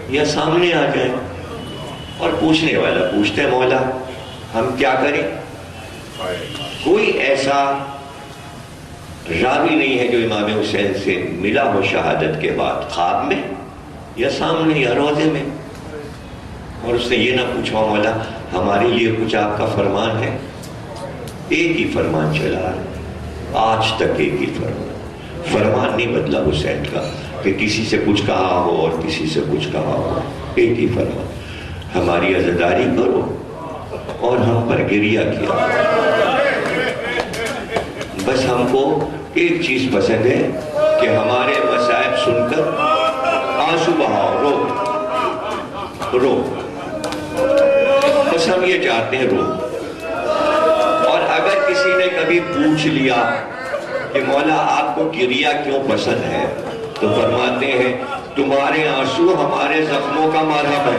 یا سامنے آ جائیں، اور پوچھنے والا پوچھتے ہیں مولا ہم کیا کریں. کوئی ایسا راوی نہیں ہے جو امام حسین سے ملا ہو شہادت کے بعد خواب میں یا سامنے یا روضے میں، اور اس نے یہ نہ پوچھا مولا ہمارے لیے کچھ آپ کا فرمان ہے. ایک ہی فرمان چلا آج تک، ایک ہی فرمان نہیں بدلا حسین کا کہ کسی سے کچھ کہا ہو اور کسی سے کچھ کہا ہو. ایک ہی فرمان، ہماری عزاداری کرو اور ہم پر گریہ کیا. بس ہم کو ایک چیز پسند ہے کہ ہمارے مصائب سن کر آنسو بہاؤ، رو. بس ہم یہ چاہتے ہیں، رو. اور اگر کسی نے کبھی پوچھ لیا کہ مولا آپ کو گریہ کیوں پسند ہے، تو فرماتے ہیں تمہارے آنسو ہمارے زخموں کا مرہم ہے،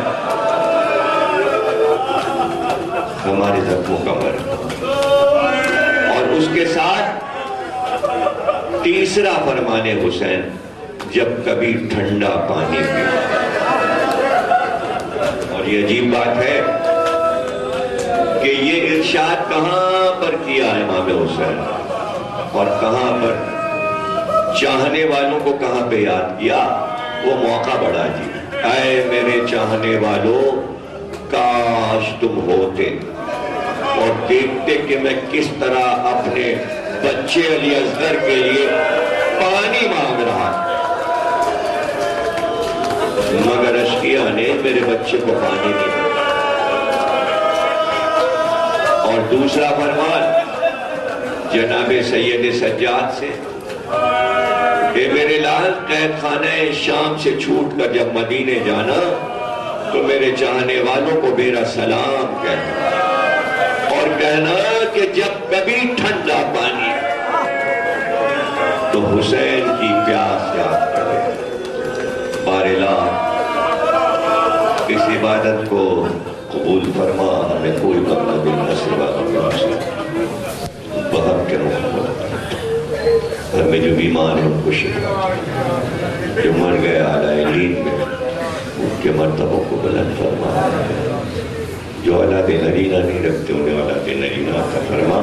ہمارے زخموں کا مرہم. اور اس کے ساتھ تیسرا فرمان حسین، جب کبھی ٹھنڈا پانی پیو. اور یہ عجیب بات ہے کہ یہ ارشاد کہاں پر کیا امام حسین، اور کہاں پر چاہنے والوں کو کہاں پہ یاد کیا. وہ موقع بڑا جی، اے میرے چاہنے والوں کاش تم ہوتے اور دیکھتے کہ میں کس طرح اپنے بچے علی اصغر کے لیے پانی مانگ رہا، مگر اشقیاء نے میرے بچے کو پانی نہیں دیا. اور دوسرا فرمان جناب سید سجاد سے، اے میرے لال قید خانہ شام سے چھوٹ کر جب مدینے جانا تو میرے چاہنے والوں کو میرا سلام کہنا، اور کہنا کہ جب کبھی ٹھنڈا پانی تو حسین کی پیاس یاد کرے. بارلا اس عبادت کو قبول فرما، ہمیں کوئی مطلب نہ سوا بہت کے محمد. ہمیں جو بیمار ہیں ان کو شفا، جو مر گئے اعلیٰ علین میں ان کے مرتبوں کو بلند فرما، جو اولاد نرینہ نہیں رکھتے انہیں اولاد نرینہ عطا فرما.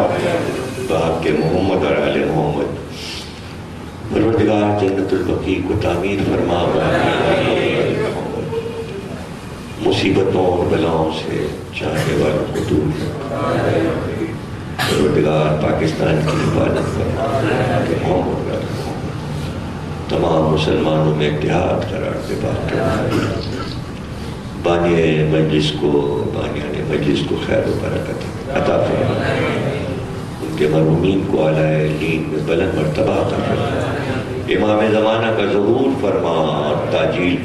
باپ کے محمد اور آل محمد پروردگار جنت البقیع کو تعمیر فرما، مصیبتوں اور بلاؤں سے چاہنے والوں کو دور فرما، پروردگار پاکستان کی حفاظت فرما کہ محمد تمام مسلمانوں میں اتحاد قرار دے باقی بانیہ مجلس کو، بانیان مجلس کو خیر و برکت عطا فرما، ان کے مرحومین کو اعلی دین میں بلند مرتبہ عطا فرما، امام زمانہ کا ظہور فرما اور تاجیل